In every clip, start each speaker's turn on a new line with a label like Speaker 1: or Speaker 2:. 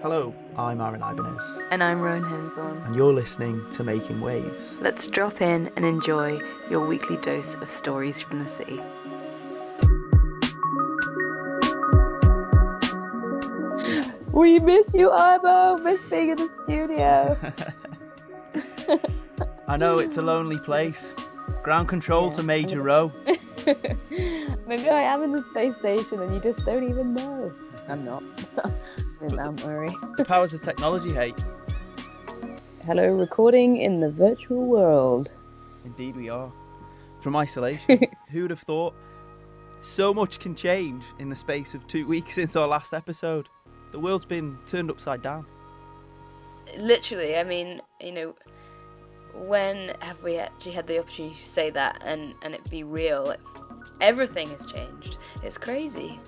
Speaker 1: Hello, I'm Aaron Ibanez,
Speaker 2: And I'm Rowan Henthorne.
Speaker 1: and you're listening to Making Waves.
Speaker 2: Let's drop in and enjoy your weekly dose of stories from the sea.
Speaker 3: We miss you, Ibo. Miss being in the studio.
Speaker 1: I know it's a lonely place. Ground control to Major Row.
Speaker 3: Maybe I am in the space station and you just don't even know. I'm not. I'm in Mount Murray.
Speaker 1: The powers of technology, hey.
Speaker 3: Hello, recording in the virtual world.
Speaker 1: Indeed we are. From isolation. Who would have thought? So much can change in the space of 2 weeks since our last episode. The world's been turned upside down.
Speaker 2: Literally, I mean, when have we actually had the opportunity to say that and it be real? Everything has changed. It's crazy.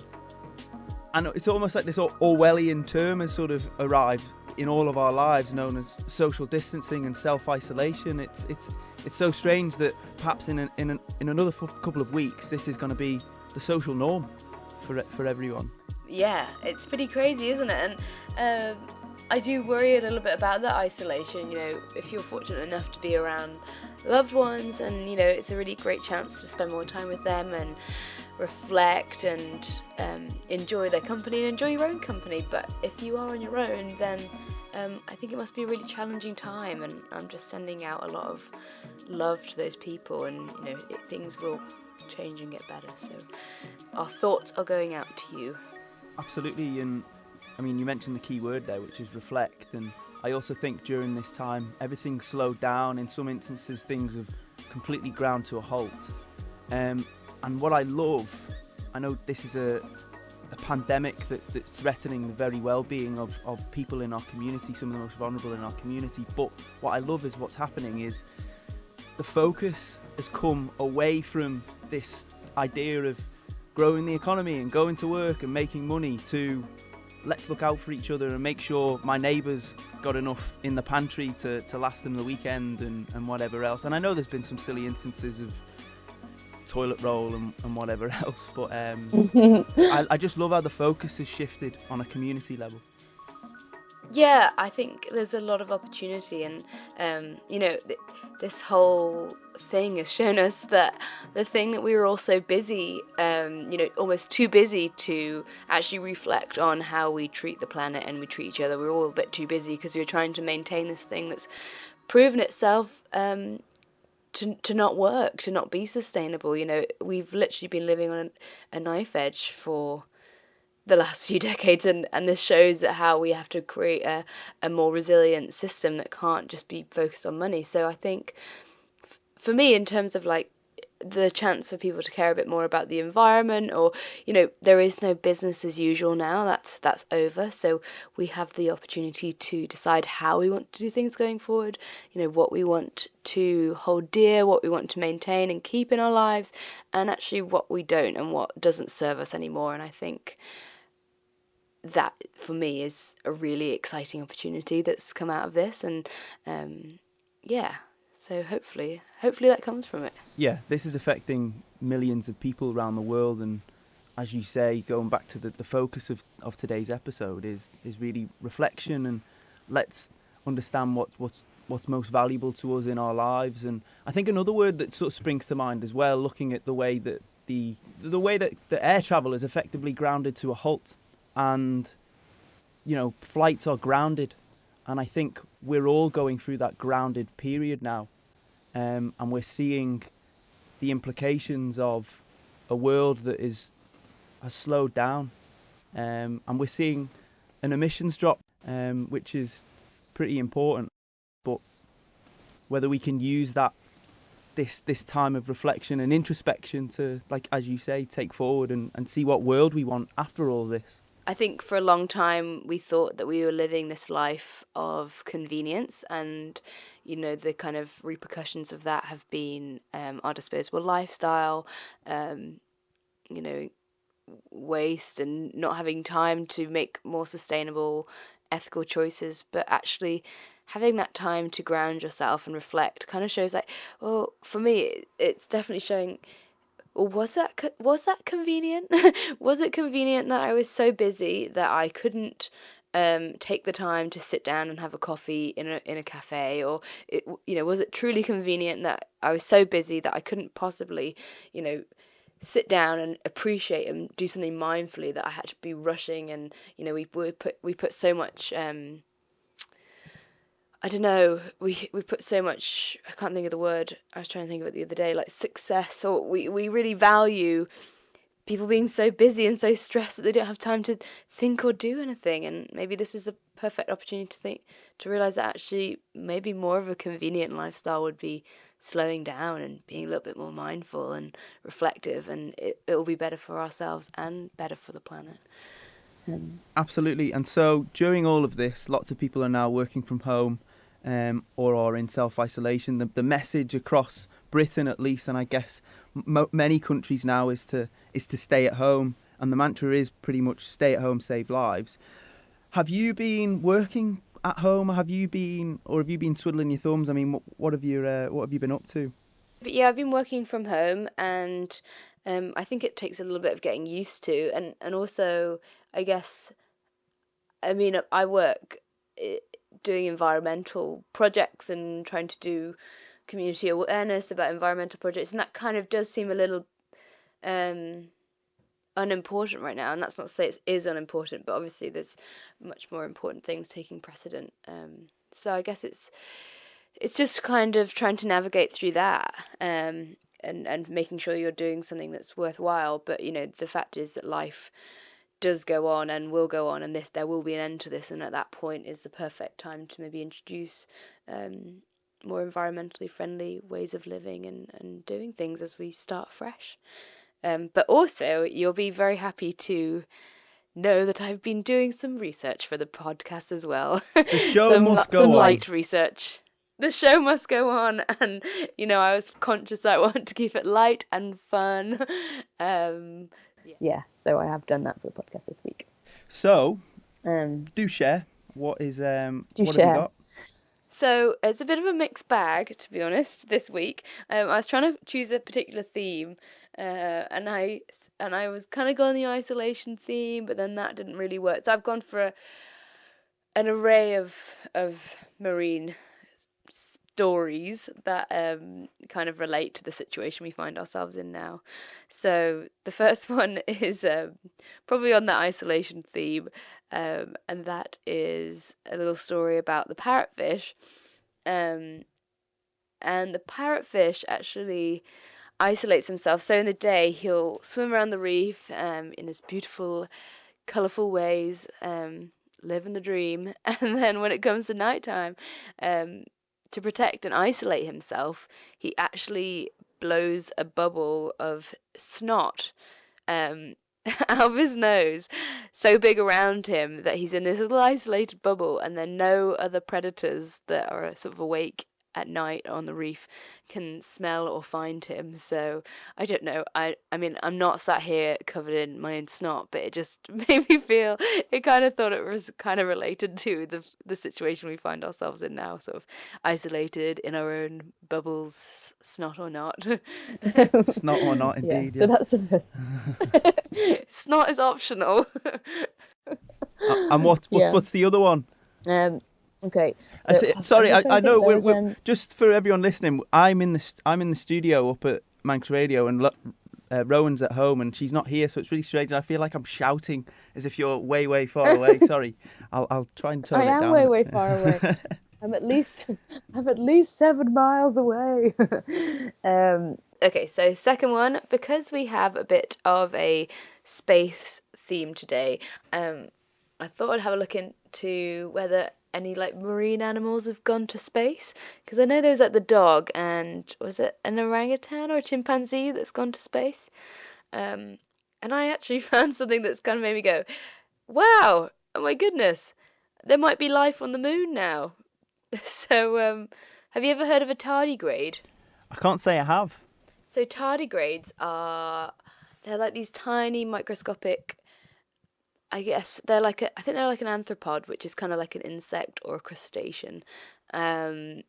Speaker 1: And it's almost like this Orwellian term has sort of arrived in all of our lives, known as social distancing and self-isolation. It's so strange that perhaps in another couple of weeks, this is going to be the social norm for everyone.
Speaker 2: Yeah, it's pretty crazy, isn't it? And I do worry a little bit about that isolation. If you're fortunate enough to be around loved ones, and it's a really great chance to spend more time with them and reflect and enjoy their company and enjoy your own company. But if you are on your own, then I think it must be a really challenging time, and I'm just sending out a lot of love to those people, and things will change and get better. So our thoughts are going out to you.
Speaker 1: Absolutely, and I mean, you mentioned the key word there, which is reflect, and I also think during this time everything's slowed down. In some instances things have completely ground to a halt, and what I love, I know this is a pandemic that's threatening the very well-being of people in our community, some of the most vulnerable in our community, but what I love is what's happening is the focus has come away from this idea of growing the economy and going to work and making money to let's look out for each other and make sure my neighbour's got enough in the pantry to last them the weekend and whatever else. And I know there's been some silly instances of toilet roll and whatever else, but I just love how the focus has shifted on a community level.
Speaker 2: Yeah, I think there's a lot of opportunity, and this whole thing has shown us that the thing that we were all so busy, almost too busy to actually reflect on how we treat the planet and we treat each other. We're all a bit too busy because we're trying to maintain this thing that's proven itself to not work, to not be sustainable. We've literally been living on a knife edge for the last few decades, and this shows how we have to create a more resilient system that can't just be focused on money. So I think for me, in terms of like the chance for people to care a bit more about the environment, or there is no business as usual now, that's over. So we have the opportunity to decide how we want to do things going forward, what we want to hold dear, what we want to maintain and keep in our lives, and actually what we don't and what doesn't serve us anymore. And I think that for me is a really exciting opportunity that's come out of this, and so hopefully that comes from it.
Speaker 1: Yeah, this is affecting millions of people around the world, and as you say, going back to the focus of today's episode is really reflection, and let's understand what's most valuable to us in our lives. And I think another word that sort of springs to mind as well, looking at the way that the air travel is effectively grounded to a halt, and flights are grounded, and I think we're all going through that grounded period now, and we're seeing the implications of a world that has slowed down, and we're seeing an emissions drop, which is pretty important. But whether we can use this time of reflection and introspection to, like as you say, take forward and see what world we want after all this.
Speaker 2: I think for a long time we thought that we were living this life of convenience, and the kind of repercussions of that have been our disposable lifestyle, waste, and not having time to make more sustainable, ethical choices. But actually having that time to ground yourself and reflect kind of shows for me it's definitely showing, or was that convenient? Was it convenient that I was so busy that I couldn't take the time to sit down and have a coffee in a cafe, or was it truly convenient that I was so busy that I couldn't possibly sit down and appreciate and do something mindfully, that I had to be rushing, and we put so much I don't know, we put so much, I can't think of the word, I was trying to think of it the other day, like success, or we really value people being so busy and so stressed that they don't have time to think or do anything. And maybe this is a perfect opportunity to realise that actually maybe more of a convenient lifestyle would be slowing down and being a little bit more mindful and reflective, and it will be better for ourselves and better for the planet.
Speaker 1: Absolutely. And so during all of this, lots of people are now working from home or are in self-isolation. The message across Britain, at least, and I guess many countries now, is to stay at home. And the mantra is pretty much stay at home, save lives. Have you been working at home? Have you been twiddling your thumbs? I mean, what have you been up to?
Speaker 2: But yeah, I've been working from home, and I think it takes a little bit of getting used to, and also, I guess, I mean, I work doing environmental projects and trying to do community awareness about environmental projects, and that kind of does seem a little unimportant right now. And that's not to say it is unimportant, but obviously there's much more important things taking precedent. So I guess it's just kind of trying to navigate through that, and making sure you're doing something that's worthwhile. But the fact is that life does go on and will go on, and there will be an end to this, and at that point is the perfect time to maybe introduce more environmentally friendly ways of living and doing things as we start fresh. But also, you'll be very happy to know that I've been doing some research for the podcast as well.
Speaker 1: The show must go on.
Speaker 2: Some light research. The show must go on, and I was conscious that I want to keep it light and fun.
Speaker 3: Yeah, so I have done that for the podcast this week.
Speaker 1: So, do share. What have you got?
Speaker 2: So it's a bit of a mixed bag, to be honest, this week. I was trying to choose a particular theme, and I was kind of going the isolation theme, but then that didn't really work. So I've gone for an array of marine stories that kind of relate to the situation we find ourselves in now. So the first one is probably on the isolation theme, and that is a little story about the parrotfish. And the parrotfish actually isolates himself. So in the day, he'll swim around the reef in his beautiful, colourful ways, living the dream. And then when it comes to nighttime, to protect and isolate himself, he actually blows a bubble of snot out of his nose, so big around him that he's in this little isolated bubble, and then no other predators that are sort of awake at night on the reef can smell or find him. So I don't know, I mean, I'm not sat here covered in my own snot, but it just made me feel, it kind of thought it was kind of related to the situation we find ourselves in now, sort of isolated in our own bubbles, snot or not.
Speaker 1: Snot or not, indeed.
Speaker 3: Yeah. So that's
Speaker 2: snot is optional.
Speaker 1: And what's the other one?
Speaker 3: Okay.
Speaker 1: Sorry, I know we're just for everyone listening. I'm in the studio up at Manx Radio, and Rowan's at home, and she's not here, so it's really strange. I feel like I'm shouting as if you're way, way far away. Sorry, I'll try and tone it down.
Speaker 3: I am way, way far away. I'm at least 7 miles away.
Speaker 2: Okay, so second one, because we have a bit of a space theme today, I thought I'd have a look into whether any marine animals have gone to space, because I know there's the dog, and was it an orangutan or a chimpanzee that's gone to space, and I actually found something that's kind of made me go, wow, oh my goodness, there might be life on the moon now. So have you ever heard of a tardigrade?
Speaker 1: I can't say I have.
Speaker 2: So tardigrades they're these tiny microscopic, I guess I think they're like an arthropod, which is kind of like an insect or a crustacean. And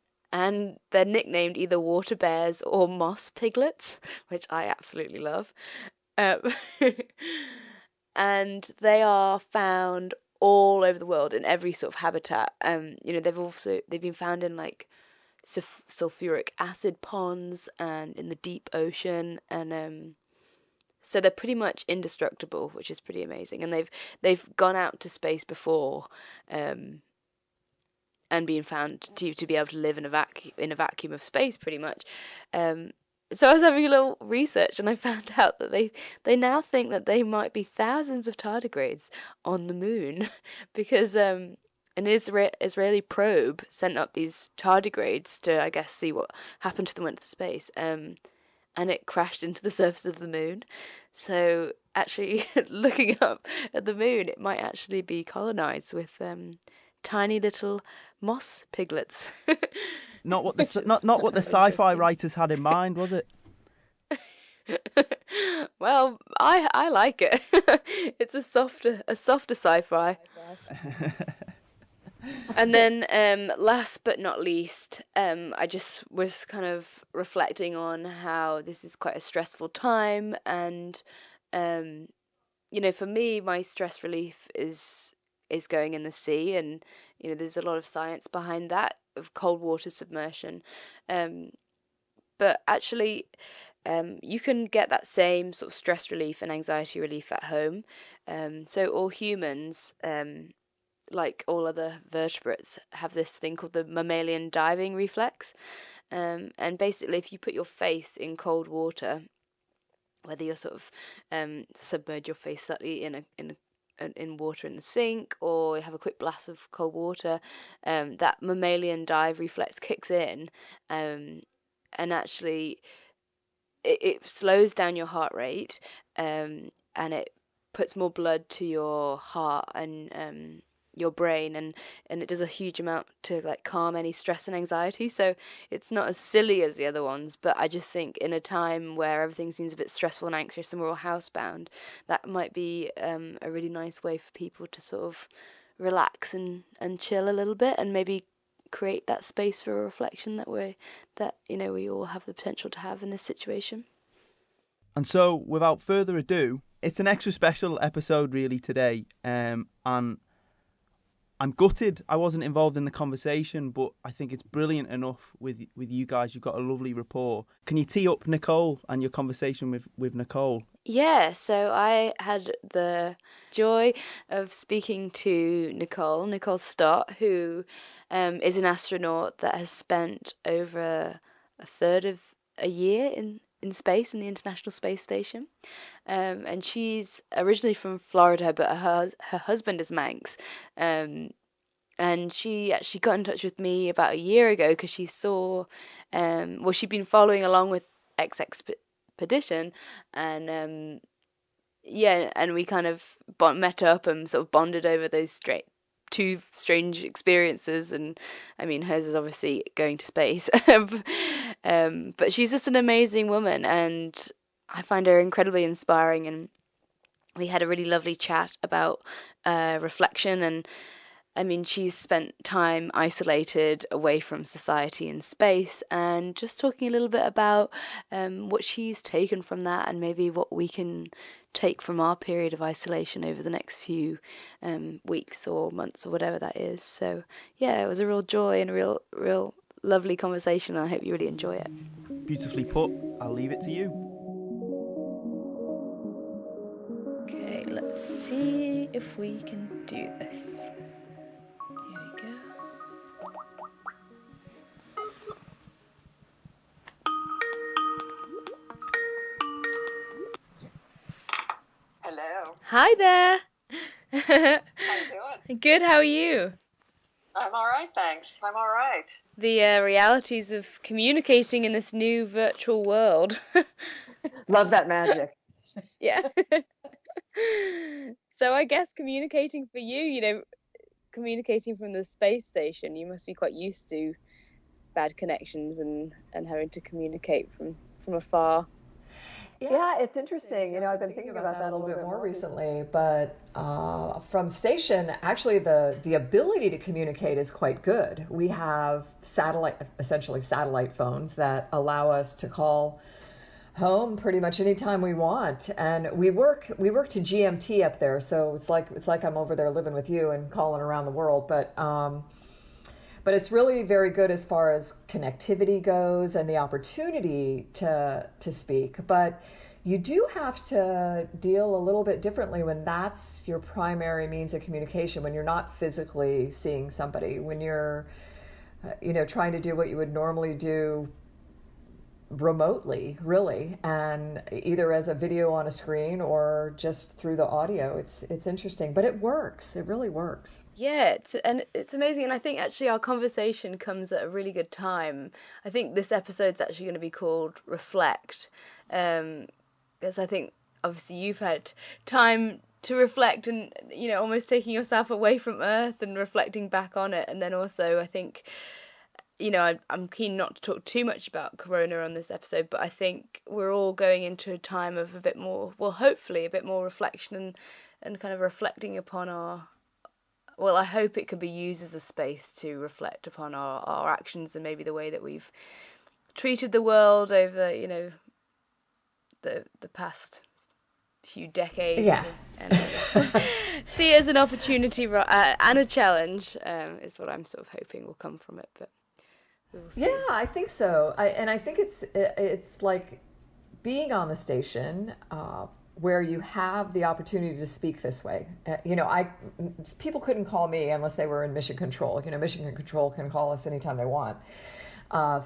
Speaker 2: they're nicknamed either water bears or moss piglets, which I absolutely love. And they are found all over the world in every sort of habitat. They've been found in like sulfuric acid ponds and in the deep ocean, and so they're pretty much indestructible, which is pretty amazing. And they've gone out to space before, and been found to be able to live in a vacuum of space, pretty much. So I was having a little research, and I found out that they now think that they might be thousands of tardigrades on the moon, because an Israeli probe sent up these tardigrades to, I guess, see what happened to them when went to space, and it crashed into the surface of the moon. So actually, looking up at the moon, it might actually be colonized with tiny little moss piglets.
Speaker 1: Not what the sci-fi writers had in mind, was it?
Speaker 2: Well, I like it. It's a softer sci-fi. And then, last but not least, I just was kind of reflecting on how this is quite a stressful time, and for me, my stress relief is going in the sea, and there's a lot of science behind that, of cold water submersion, but actually you can get that same sort of stress relief and anxiety relief at home. So all humans, like all other vertebrates, have this thing called the mammalian diving reflex, and basically if you put your face in cold water, whether you're sort of submerge your face slightly in water in the sink, or you have a quick blast of cold water, that mammalian dive reflex kicks in, and actually it slows down your heart rate, and it puts more blood to your heart and your brain, and it does a huge amount to like calm any stress and anxiety. So it's not as silly as the other ones, but I just think in a time where everything seems a bit stressful and anxious and we're all housebound, that might be a really nice way for people to sort of relax and chill a little bit, and maybe create that space for a reflection that we all have the potential to have in this situation.
Speaker 1: And so, without further ado, it's an extra special episode really today, and I'm gutted I wasn't involved in the conversation, but I think it's brilliant enough with you guys. You've got a lovely rapport. Can you tee up Nicole and your conversation with Nicole?
Speaker 2: Yeah, so I had the joy of speaking to Nicole Stott, who is an astronaut that has spent over a third of a year in space, in the International Space Station. And she's originally from Florida, but her husband is Manx. And she actually got in touch with me about a year ago because she saw, she'd been following along with Expedition, and and we kind of met up and sort of bonded over those two strange experiences. And I mean, hers is obviously going to space, but she's just an amazing woman, and I find her incredibly inspiring. And we had a really lovely chat about reflection, and I mean, she's spent time isolated away from society in space, and just talking a little bit about what she's taken from that, and maybe what we can take from our period of isolation over the next few weeks or months or whatever that is. So yeah, it was a real joy and a real lovely conversation. I hope you really enjoy it.
Speaker 1: Beautifully put. I'll leave it to you.
Speaker 2: Okay, let's see if we can do this. Here we go.
Speaker 4: Hello.
Speaker 2: Hi there.
Speaker 4: How you doing?
Speaker 2: Good, how are you?
Speaker 4: I'm all right, thanks. I'm all right.
Speaker 2: The realities of communicating in this new virtual world.
Speaker 3: Love that magic.
Speaker 2: Yeah. So I guess communicating for you, communicating from the space station, you must be quite used to bad connections and having to communicate from afar.
Speaker 5: Yeah, it's interesting. I've been thinking about that a little bit more recently, but from station, actually the ability to communicate is quite good. We have essentially satellite phones that allow us to call home pretty much anytime we want, and we work to GMT up there, so it's like I'm over there living with you and calling around the world, but it's really very good as far as connectivity goes and the opportunity to speak. But you do have to deal a little bit differently when that's your primary means of communication, when you're not physically seeing somebody, when you're trying to do what you would normally do remotely, really, and either as a video on a screen or just through the audio. It's interesting, but it works. It really works.
Speaker 2: Yeah, it's amazing, and I think actually our conversation comes at a really good time. I think this episode's actually going to be called Reflect, because I think obviously you've had time to reflect and, almost taking yourself away from Earth and reflecting back on it, and then also I think, I'm keen not to talk too much about Corona on this episode, but I think we're all going into a time of a bit more, well, hopefully a bit more reflection and kind of reflecting upon I hope it could be used as a space to reflect upon our actions and maybe the way that we've treated the world over, the past few decades.
Speaker 5: Yeah.
Speaker 2: And see it as an opportunity and a challenge is what I'm sort of hoping will come from it, but we'll see.
Speaker 5: Yeah, I think so. I think it's like being on the station where you have the opportunity to speak this way. People couldn't call me unless they were in mission control. Mission control can call us anytime they want.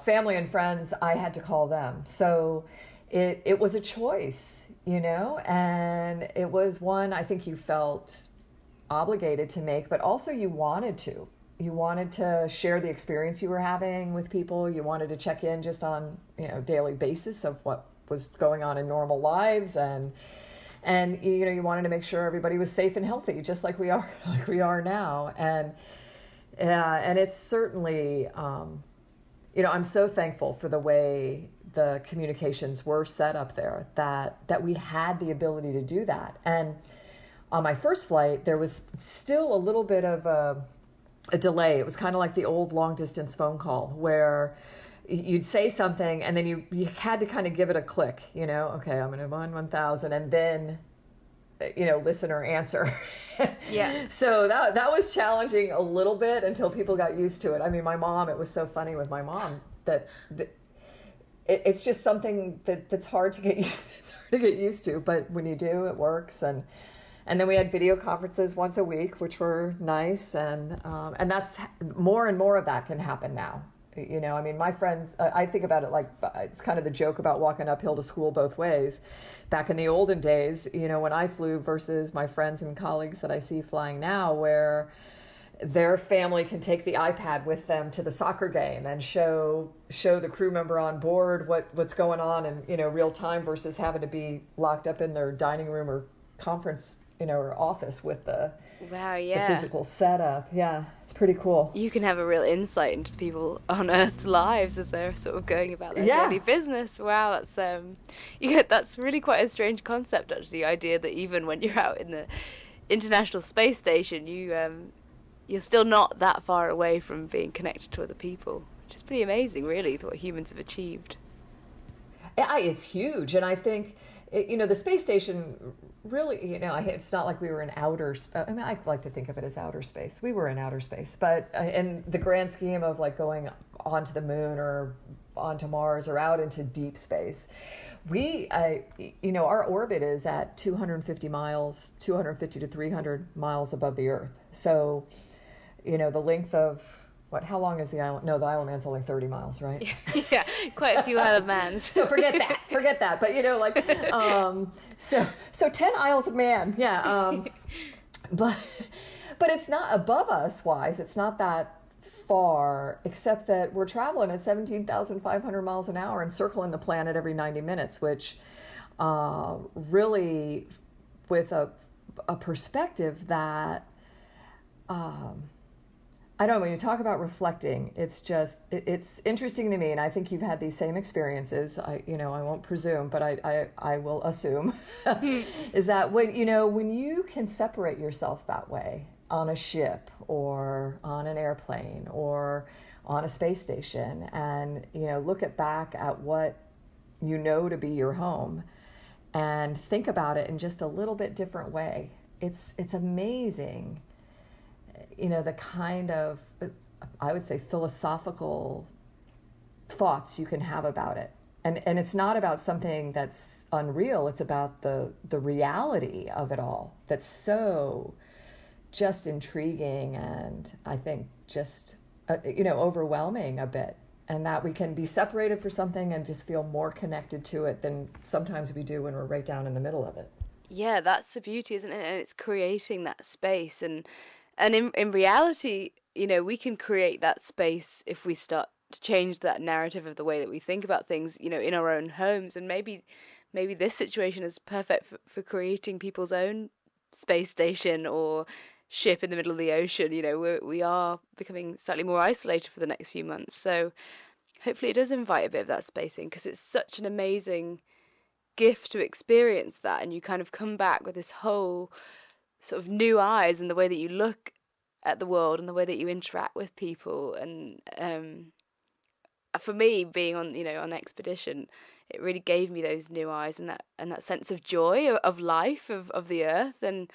Speaker 5: Family and friends, I had to call them. So it was a choice, and it was one I think you felt obligated to make, but also you wanted to. You wanted to share the experience you were having with people. You wanted to check in just on, daily basis of what was going on in normal lives, and you wanted to make sure everybody was safe and healthy, just like we are now. And it's certainly, I'm so thankful for the way the communications were set up there, that we had the ability to do that. And on my first flight, there was still a little bit of a delay. It was kind of like the old long distance phone call where you'd say something and then you had to kind of give it a click, okay, I'm going to 1,000, and then, listen or answer.
Speaker 2: Yeah.
Speaker 5: So that was challenging a little bit until people got used to it. I mean, my mom, it was so funny with my mom that it's just something that's hard to get used to, but when you do, it works. And then we had video conferences once a week, which were nice, and that's more and more of that can happen now. I mean, my friends, I think about it like it's kind of the joke about walking uphill to school both ways. Back in the olden days, when I flew versus my friends and colleagues that I see flying now, where their family can take the iPad with them to the soccer game and show the crew member on board what's going on in real time versus having to be locked up in their dining room or conference or office with the physical setup. Yeah, it's pretty cool.
Speaker 2: You can have a real insight into people on Earth's lives as they're sort of going about their daily business. Wow, that's really quite a strange concept, actually. The idea that even when you're out in the International Space Station, you're still not that far away from being connected to other people, which is pretty amazing, really, what humans have achieved.
Speaker 5: It's huge, and I think the space station really, it's not like we were in outer space. I mean, I like to think of it as outer space. We were in outer space, but in the grand scheme of like going onto the moon or onto Mars or out into deep space, our orbit is at 250 to 300 miles above the Earth. So, the length of how long is the island? No, the Isle of Man's only 30 miles, right?
Speaker 2: Yeah, quite a few Isle of Mans.
Speaker 5: So forget that. But so 10 Isles of Man, yeah. But it's not above us wise. It's not that far, except that we're traveling at 17,500 miles an hour and circling the planet every 90 minutes, which really, with a perspective that. I don't know, when you talk about reflecting, it's interesting to me, and I think you've had these same experiences. I won't presume, but I will assume, is that when you can separate yourself that way on a ship or on an airplane or on a space station, and look back at what you know to be your home, and think about it in just a little bit different way. It's amazing, the kind of, I would say, philosophical thoughts you can have about it. And it's not about something that's unreal. It's about the reality of it all that's so just intriguing, and I think just, overwhelming a bit. And that we can be separated for something and just feel more connected to it than sometimes we do when we're right down in the middle of it.
Speaker 2: Yeah, that's the beauty, isn't it? And it's creating that space. And in reality, we can create that space if we start to change that narrative of the way that we think about things, in our own homes. And maybe this situation is perfect for creating people's own space station or ship in the middle of the ocean. We are becoming slightly more isolated for the next few months. So hopefully it does invite a bit of that spacing, because it's such an amazing gift to experience that. And you kind of come back with this whole sort of new eyes in the way that you look at the world and the way that you interact with people. And for me, being on expedition, it really gave me those new eyes and that sense of joy of life, of the earth, and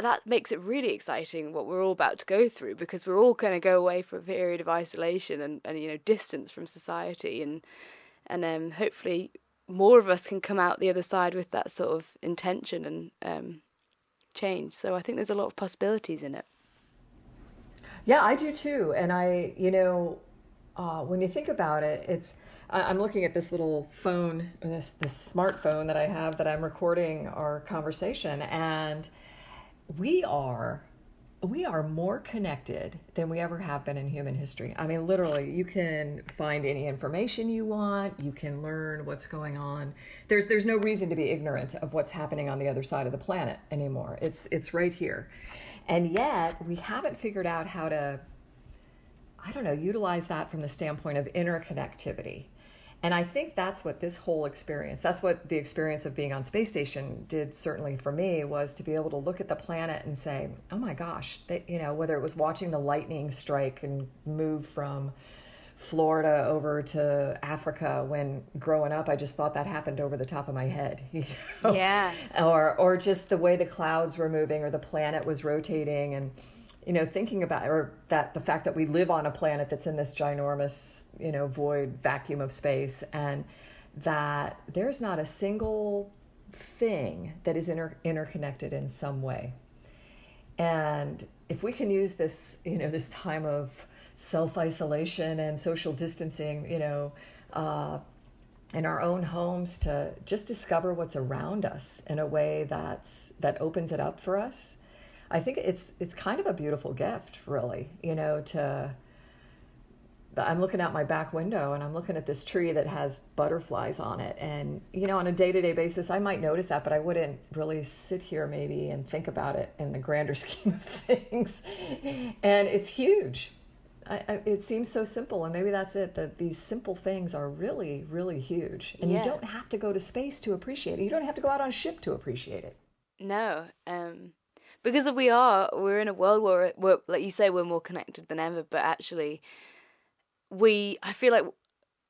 Speaker 2: that makes it really exciting what we're all about to go through, because we're all going to go away for a period of isolation and distance from society, and hopefully more of us can come out the other side with that sort of intention and change. So I think there's a lot of possibilities in it.
Speaker 5: Yeah, I do too. And when you think about it, I'm looking at this little phone, this smartphone that I have that I'm recording our conversation, and we are more connected than we ever have been in human history. I mean, literally, you can find any information you want. You can learn what's going on. There's no reason to be ignorant of what's happening on the other side of the planet anymore. It's right here. And yet we haven't figured out how to, utilize that from the standpoint of interconnectivity. And I think that's what this whole experience, that's what the experience of being on space station did, certainly for me, was to be able to look at the planet and say, oh my gosh, whether it was watching the lightning strike and move from Florida over to Africa, when growing up I just thought that happened over the top of my head,
Speaker 2: Yeah.
Speaker 5: or just the way the clouds were moving or the planet was rotating, and thinking about, or that the fact that we live on a planet that's in this ginormous, void vacuum of space, and that there's not a single thing that is interconnected in some way. And if we can use this, this time of self-isolation and social distancing, in our own homes, to just discover what's around us in a way that opens it up for us, I think it's kind of a beautiful gift, really, I'm looking out my back window and I'm looking at this tree that has butterflies on it. And, on a day-to-day basis, I might notice that, but I wouldn't really sit here maybe and think about it in the grander scheme of things. And it's huge. It seems so simple, and maybe that's it, that these simple things are really, really huge. And You don't have to go to space to appreciate it. You don't have to go out on a ship to appreciate it.
Speaker 2: No, because we're in a world where we're, like you say, we're more connected than ever, but actually I feel like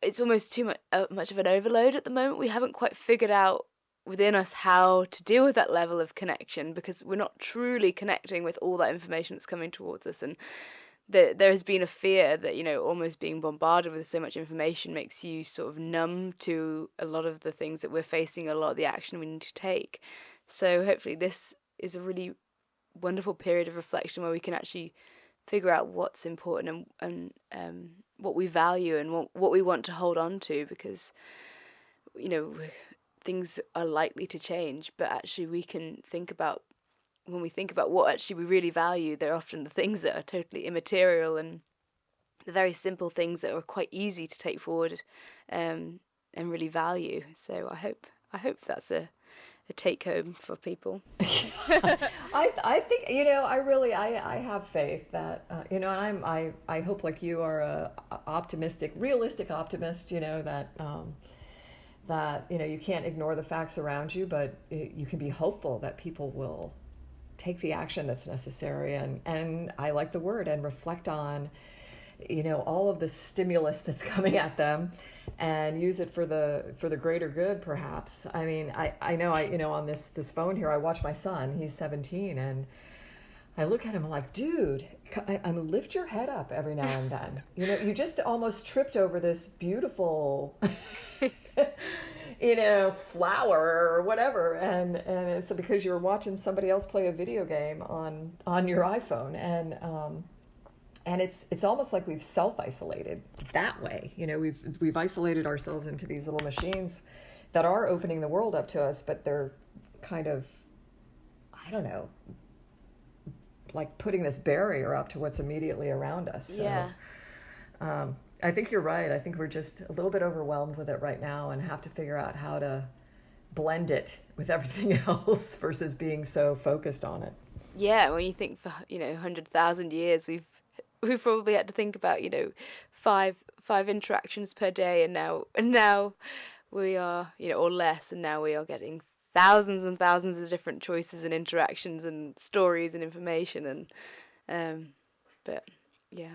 Speaker 2: it's almost too much of an overload at the moment. We haven't quite figured out within us how to deal with that level of connection, because we're not truly connecting with all that information that's coming towards us. And there has been a fear that, almost being bombarded with so much information makes you sort of numb to a lot of the things that we're facing, a lot of the action we need to take. So hopefully this is a really wonderful period of reflection where we can actually figure out what's important and what we value and what we want to hold on to, because things are likely to change, but actually we can think about, when we think about what actually we really value, they're often the things that are totally immaterial and the very simple things that are quite easy to take forward and really value. So I hope that's a take home for people.
Speaker 5: I think, I have faith that, and I hope, like you, are a optimistic, realistic optimist, that you can't ignore the facts around you, but you can be hopeful that people will take the action that's necessary. And I like the word, and reflect on, all of the stimulus that's coming at them, and use it for the greater good, perhaps. I mean, I know on this phone here, I watch my son. He's 17, and I look at him, I'm like, dude, I mean, lift your head up every now and then. You just almost tripped over this beautiful, flower or whatever, and it's because you were watching somebody else play a video game on your iPhone, and it's almost like we've self-isolated that way. We've isolated ourselves into these little machines that are opening the world up to us, but they're kind of, I don't know, like putting this barrier up to what's immediately around us. So,
Speaker 2: yeah.
Speaker 5: I think you're right. I think we're just a little bit overwhelmed with it right now and have to figure out how to blend it with everything else versus being so focused on it.
Speaker 2: Yeah, when you think for 100,000 years, we've probably had to think about five interactions per day, and now we are or less, and now we are getting thousands and thousands of different choices and interactions and stories and information, and but yeah.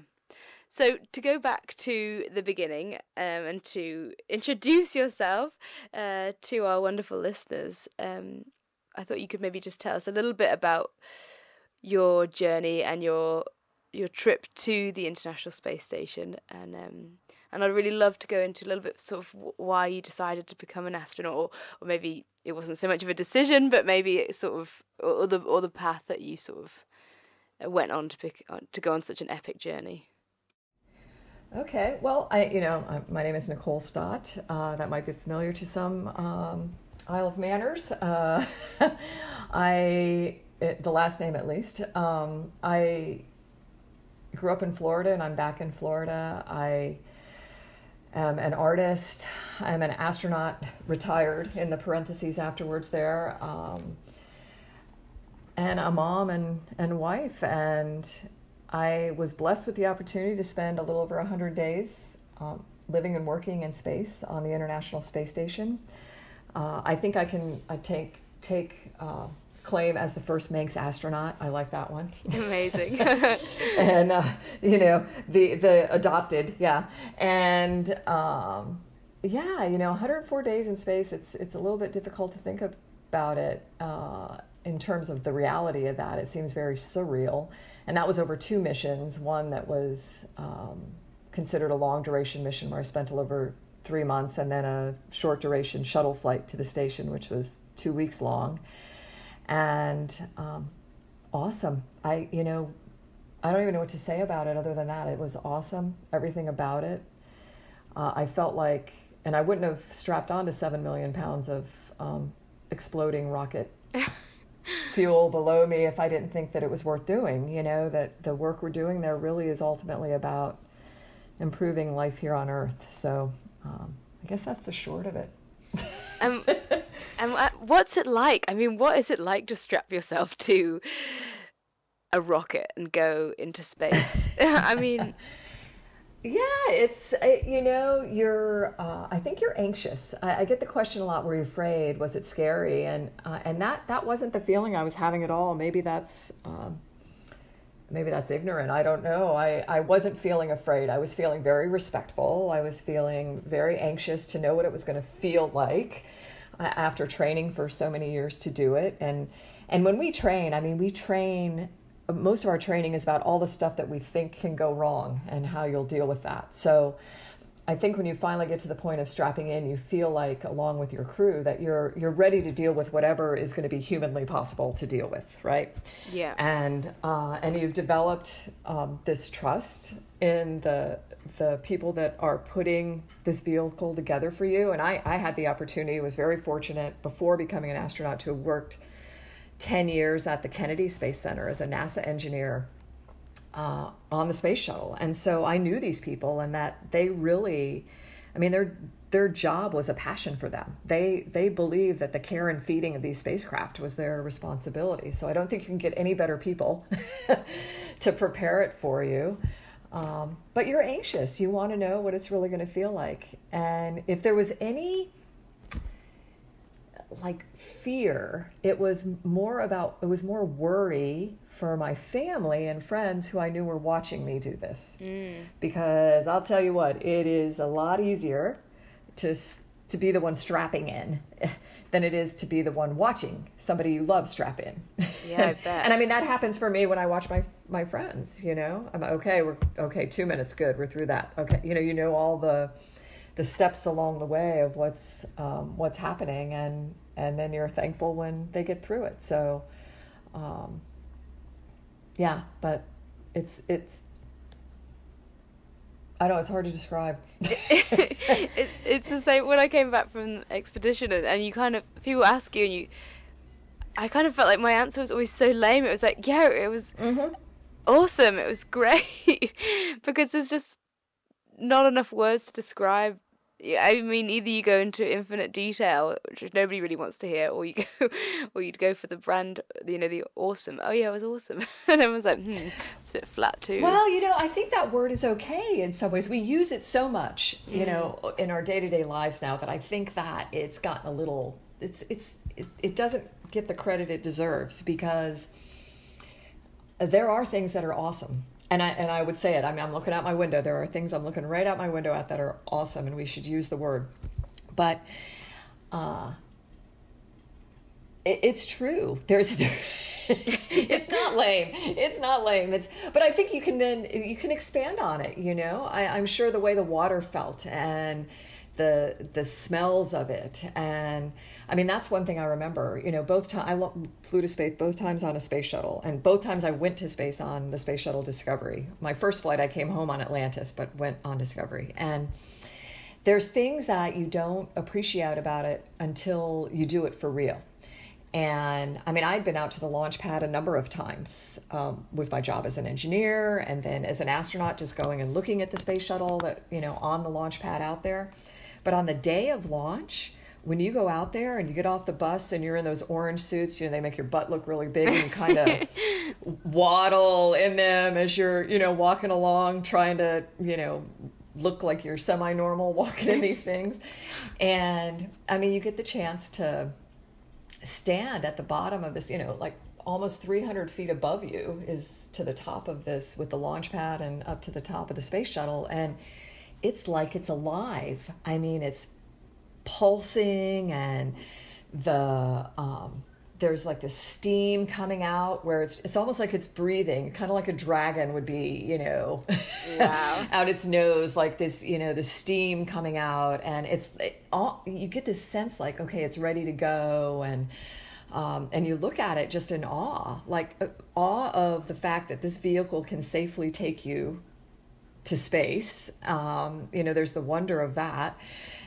Speaker 2: So to go back to the beginning, and to introduce yourself to our wonderful listeners, I thought you could maybe just tell us a little bit about your journey and your trip to the International Space Station, and I'd really love to go into a little bit sort of why you decided to become an astronaut, or maybe it wasn't so much of a decision, but maybe it's sort of or the path that you sort of went on to go on such an epic journey.
Speaker 5: Okay, well, my name is Nicole Stott. That might be familiar to some Isle of Manners. The last name at least. I grew up in Florida, and I'm back in Florida. I am an artist. I'm an astronaut, retired in the parentheses afterwards there, and a mom and wife. And I was blessed with the opportunity to spend a little over 100 days living and working in space on the International Space Station. I think I take claim as the first Manx astronaut. I like that one.
Speaker 2: Amazing.
Speaker 5: And the adopted, yeah. And 104 days in space. It's a little bit difficult to think about it in terms of the reality of that. It seems very surreal. And that was over 2 missions. One that was considered a long duration mission where I spent a little over 3 months, and then a short duration shuttle flight to the station, which was 2 weeks long. And awesome. I don't even know what to say about it other than that. It was awesome. Everything about it. I felt like, and I wouldn't have strapped on to 7 million pounds of exploding rocket fuel below me if I didn't think that it was worth doing. That the work we're doing there really is ultimately about improving life here on Earth. So I guess that's the short of it.
Speaker 2: And what's it like? I mean, what is it like to strap yourself to a rocket and go into space? I mean,
Speaker 5: yeah, it's you're. I think you're anxious. I get the question a lot. Were you afraid? Was it scary? And that wasn't the feeling I was having at all. Maybe that's ignorant. I don't know. I wasn't feeling afraid. I was feeling very respectful. I was feeling very anxious to know what it was going to feel like after training for so many years to do it. And when we train, most of our training is about all the stuff that we think can go wrong and how you'll deal with that. So I think when you finally get to the point of strapping in, you feel like, along with your crew, that you're ready to deal with whatever is going to be humanly possible to deal with, right?
Speaker 2: Yeah.
Speaker 5: And you've developed this trust in the people that are putting this vehicle together for you. And I had the opportunity, was very fortunate before becoming an astronaut to have worked 10 years at the Kennedy Space Center as a NASA engineer on the space shuttle. And so I knew these people, and that they really, their job was a passion for them. They believe that the care and feeding of these spacecraft was their responsibility. So I don't think you can get any better people to prepare it for you. But you're anxious. You want to know what it's really going to feel like. And if there was any fear, it was more worry for my family and friends who I knew were watching me do this. Because I'll tell you what, it is a lot easier to be the one strapping in than it is to be the one watching somebody you love strap in.
Speaker 2: Yeah, I bet.
Speaker 5: And I mean, that happens for me when I watch my friends, you know. I'm okay, we're okay, 2 minutes, good, we're through that. Okay, you know all the steps along the way of what's happening, and then you're thankful when they get through it. So yeah, but it's I know it's hard to describe.
Speaker 2: It's the same when I came back from the expedition, and you kind of, people ask you, and I kind of felt like my answer was always so lame. It was like, yeah, it was awesome, it was great, because there's just not enough words to describe. I mean, either you go into infinite detail, which nobody really wants to hear, or you'd go for the brand, the awesome. Oh yeah, it was awesome. And everyone's like, it's a bit flat too.
Speaker 5: Well, I think that word is okay in some ways. We use it so much, in our day-to-day lives now, that I think that it's gotten a little, it doesn't get the credit it deserves, because there are things that are awesome. And I would say it. I mean, I'm looking out my window. There are things I'm looking right out my window at that are awesome, and we should use the word. But it's true. It's not lame. It's not lame. But I think you can expand on it. I'm sure the way the water felt, and the smells of it, and I mean, that's one thing I remember. Both times I flew to space, both times on a space shuttle, and both times I went to space on the Space Shuttle Discovery. My first flight I came home on Atlantis, but went on Discovery. And there's things that you don't appreciate about it until you do it for real. And I mean, I'd been out to the launch pad a number of times with my job as an engineer, and then as an astronaut, just going and looking at the space shuttle that on the launch pad out there. But on the day of launch, when you go out there and you get off the bus and you're in those orange suits, they make your butt look really big, and you kind of waddle in them as you're, walking along, trying to, look like you're semi-normal walking in these things. And I mean, you get the chance to stand at the bottom of this, like almost 300 feet above you is to the top of this, with the launch pad, and up to the top of the space shuttle. And it's like it's alive. I mean, it's pulsing, and there's like this steam coming out where it's almost like it's breathing, kind of like a dragon would be,
Speaker 2: wow.
Speaker 5: out its nose, like this, the steam coming out, and you get this sense like, okay, it's ready to go, and you look at it just in awe, like awe of the fact that this vehicle can safely take you to space. There's the wonder of that.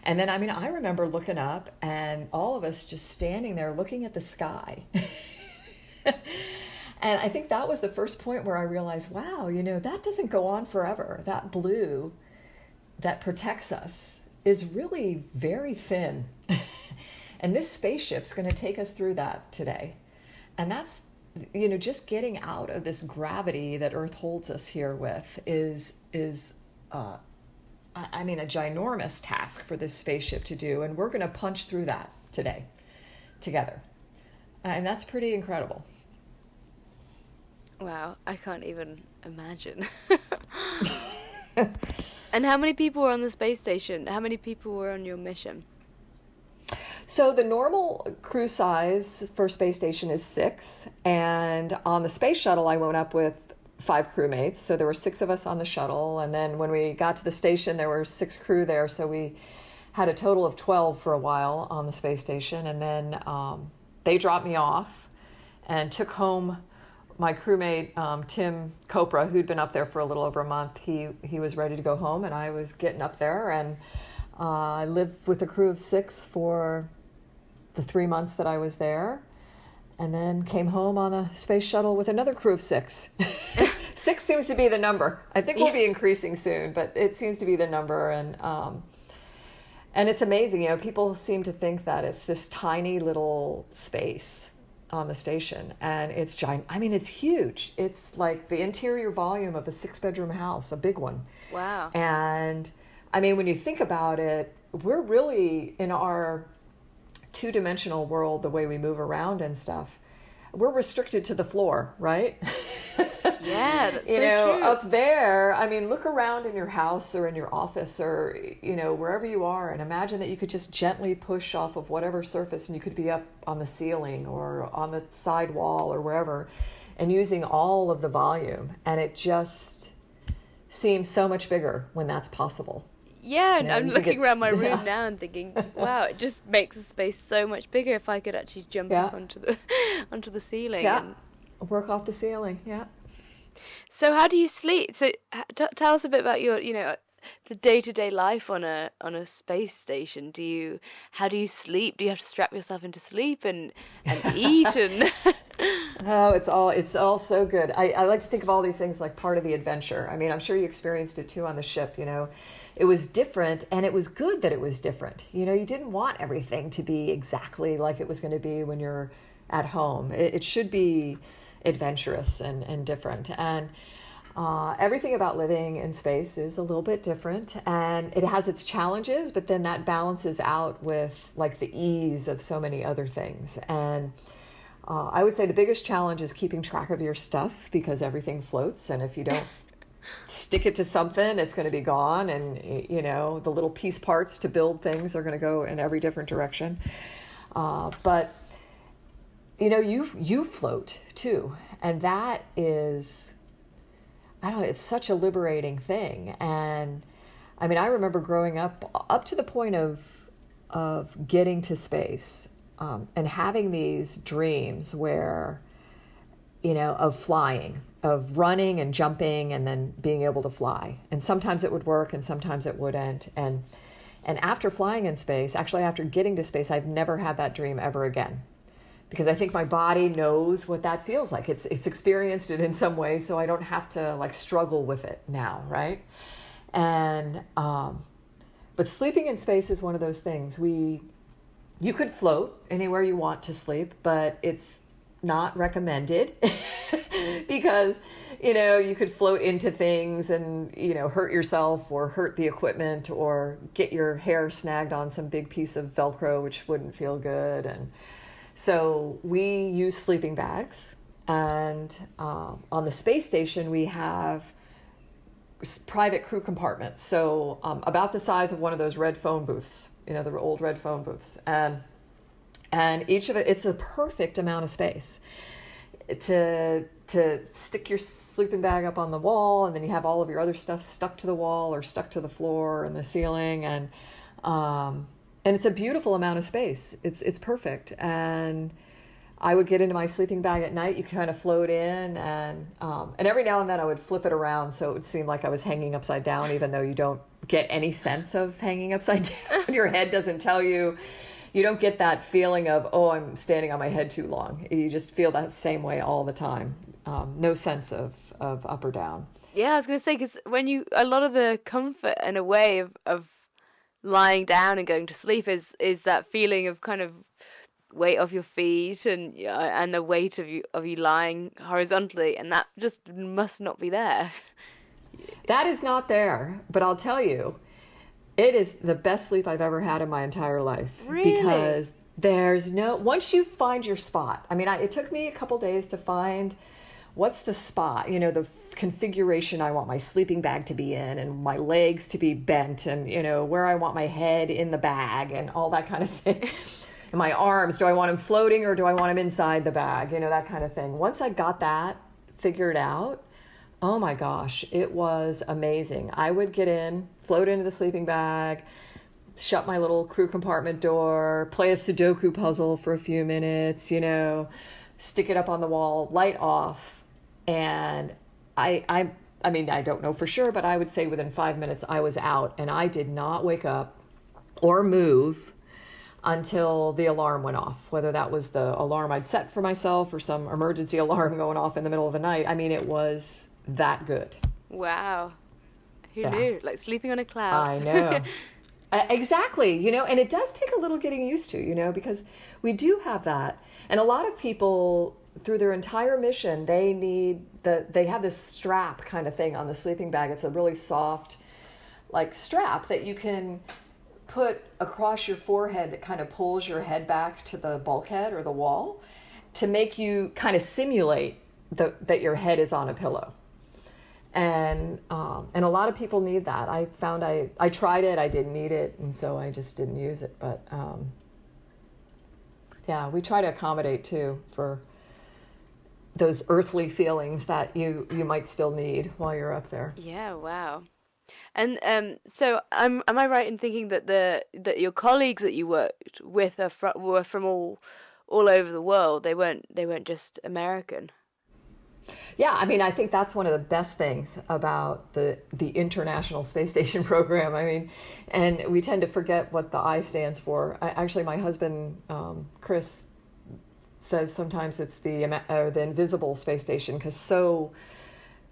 Speaker 5: And then, I mean, I remember looking up and all of us just standing there looking at the sky. And I think that was the first point where I realized, wow, that doesn't go on forever. That blue that protects us is really very thin. And this spaceship's going to take us through that today. And that's, just getting out of this gravity that Earth holds us here with is a ginormous task for this spaceship to do, and we're going to punch through that today together. And that's pretty incredible.
Speaker 2: Wow, I can't even imagine. And how many people were on the space station? How many people were on your mission?
Speaker 5: So the normal crew size for space station is 6, and on the space shuttle I went up with 5 crewmates, so there were 6 of us on the shuttle, and then when we got to the station there were 6 crew there, so we had a total of 12 for a while on the space station. And then they dropped me off and took home my crewmate Tim Copra, who'd been up there for a little over a month. He was ready to go home, and I was getting up there, and I lived with a crew of 6 for the 3 months that I was there, and then came home on a space shuttle with another crew of 6. 6 seems to be the number. I think we'll be increasing soon, but it seems to be the number. And it's amazing, people seem to think that it's this tiny little space on the station, and it's giant. I mean, it's huge. It's like the interior volume of a 6-bedroom house, a big one.
Speaker 2: Wow.
Speaker 5: And I mean, when you think about it, we're really in our 2-dimensional world, the way we move around and stuff. we're restricted to the floor, right?
Speaker 2: Yeah, that's
Speaker 5: you
Speaker 2: so
Speaker 5: know,
Speaker 2: true.
Speaker 5: up there, I mean, look around in your house or in your office or, you know, wherever you are, and imagine that you could just gently push off of whatever surface and you could be up on the ceiling or on the side wall or wherever, and using all of the volume. And it just seems so much bigger when that's possible.
Speaker 2: Yeah,
Speaker 5: You
Speaker 2: and
Speaker 5: know,
Speaker 2: I'm
Speaker 5: you could
Speaker 2: looking
Speaker 5: get-
Speaker 2: around my room
Speaker 5: yeah.
Speaker 2: now and thinking, wow, it just makes the space so much bigger if I could actually jump
Speaker 5: Yeah.
Speaker 2: up onto the onto the ceiling.
Speaker 5: Yeah.
Speaker 2: And
Speaker 5: Work off the ceiling. Yeah.
Speaker 2: so, how do you sleep? So, tell us a bit about your, the day-to-day life on a space station. How do you sleep? Do you have to strap yourself into sleep and eat and?
Speaker 5: Oh, it's all so good. I like to think of all these things like part of the adventure. I mean, I'm sure you experienced it too on the ship, you know. It was different, and it was good that it was different. You know, you didn't want everything to be exactly like it was going to be when you're at home. It should be adventurous and different. And everything about living in space is a little bit different, and it has its challenges, but then that balances out with like the ease of so many other things. And I would say the biggest challenge is keeping track of your stuff, because everything floats, and if you don't stick it to something, it's going to be gone, and you know, the little piece parts to build things are going to go in every different direction. But you know, you float too, and that is, I don't know, it's such a liberating thing. And I mean, I remember growing up to the point of getting to space, and having these dreams where, you know, of flying, of running and jumping and then being able to fly. And sometimes it would work and sometimes it wouldn't. And after flying in space, actually after getting to space, I've never had that dream ever again. Because I think my body knows what that feels like. It's experienced it in some way, so I don't have to like struggle with it now, right? And but sleeping in space is one of those things. You could float anywhere you want to sleep, but it's not recommended because, you know, you could float into things and, you know, hurt yourself or hurt the equipment or get your hair snagged on some big piece of Velcro, which wouldn't feel good. And so we use sleeping bags. And on the space station, we have private crew compartments. So about the size of one of those red phone booths, you know, the old red phone booths. And each of it's a perfect amount of space to stick your sleeping bag up on the wall, and then you have all of your other stuff stuck to the wall or stuck to the floor and the ceiling, and it's a beautiful amount of space. It's perfect. And I would get into my sleeping bag at night. You kind of float in, and every now and then I would flip it around so it would seem like I was hanging upside down, even though you don't get any sense of hanging upside down. Your head doesn't tell you. You don't get that feeling of, oh, I'm standing on my head too long. You just feel that same way all the time. No sense of up or down.
Speaker 2: Yeah, I was going to say, because a lot of the comfort and a way of lying down and going to sleep is that feeling of kind of weight off your feet and the weight of you lying horizontally, and that just must not be there.
Speaker 5: That is not there, but I'll tell you, it is the best sleep I've ever had in my entire life.
Speaker 2: Really?
Speaker 5: Because once you find your spot, I mean, it took me a couple days to find what's the spot, you know, the configuration I want my sleeping bag to be in, and my legs to be bent, and, you know, where I want my head in the bag and all that kind of thing. And my arms, do I want them floating or do I want them inside the bag? You know, that kind of thing. Once I got that figured out, oh my gosh, it was amazing. I would get in, float into the sleeping bag, shut my little crew compartment door, play a Sudoku puzzle for a few minutes, you know, stick it up on the wall, light off. And I mean, I don't know for sure, but I would say within 5 minutes I was out, and I did not wake up or move until the alarm went off, whether that was the alarm I'd set for myself or some emergency alarm going off in the middle of the night. I mean, it was that good.
Speaker 2: Wow. Who
Speaker 5: Yeah.
Speaker 2: knew? Like sleeping on a cloud.
Speaker 5: I know. Exactly, you know, and it does take a little getting used to, you know, because we do have that. And a lot of people, through their entire mission, they have this strap kind of thing on the sleeping bag. It's a really soft, like, strap that you can put across your forehead that kind of pulls your head back to the bulkhead or the wall. to make you kind of simulate that your head is on a pillow. And a lot of people need that. I found I tried it, I didn't need it, and so I just didn't use it. But yeah, we try to accommodate too for those earthly feelings that you might still need while you're up there.
Speaker 2: Yeah, wow. And so am I right in thinking that that your colleagues that you worked with were from all over the world? They weren't just American.
Speaker 5: Yeah, I mean, I think that's one of the best things about the International Space Station program. I mean, and we tend to forget what the I stands for. Actually, my husband, Chris, says sometimes it's the invisible space station because so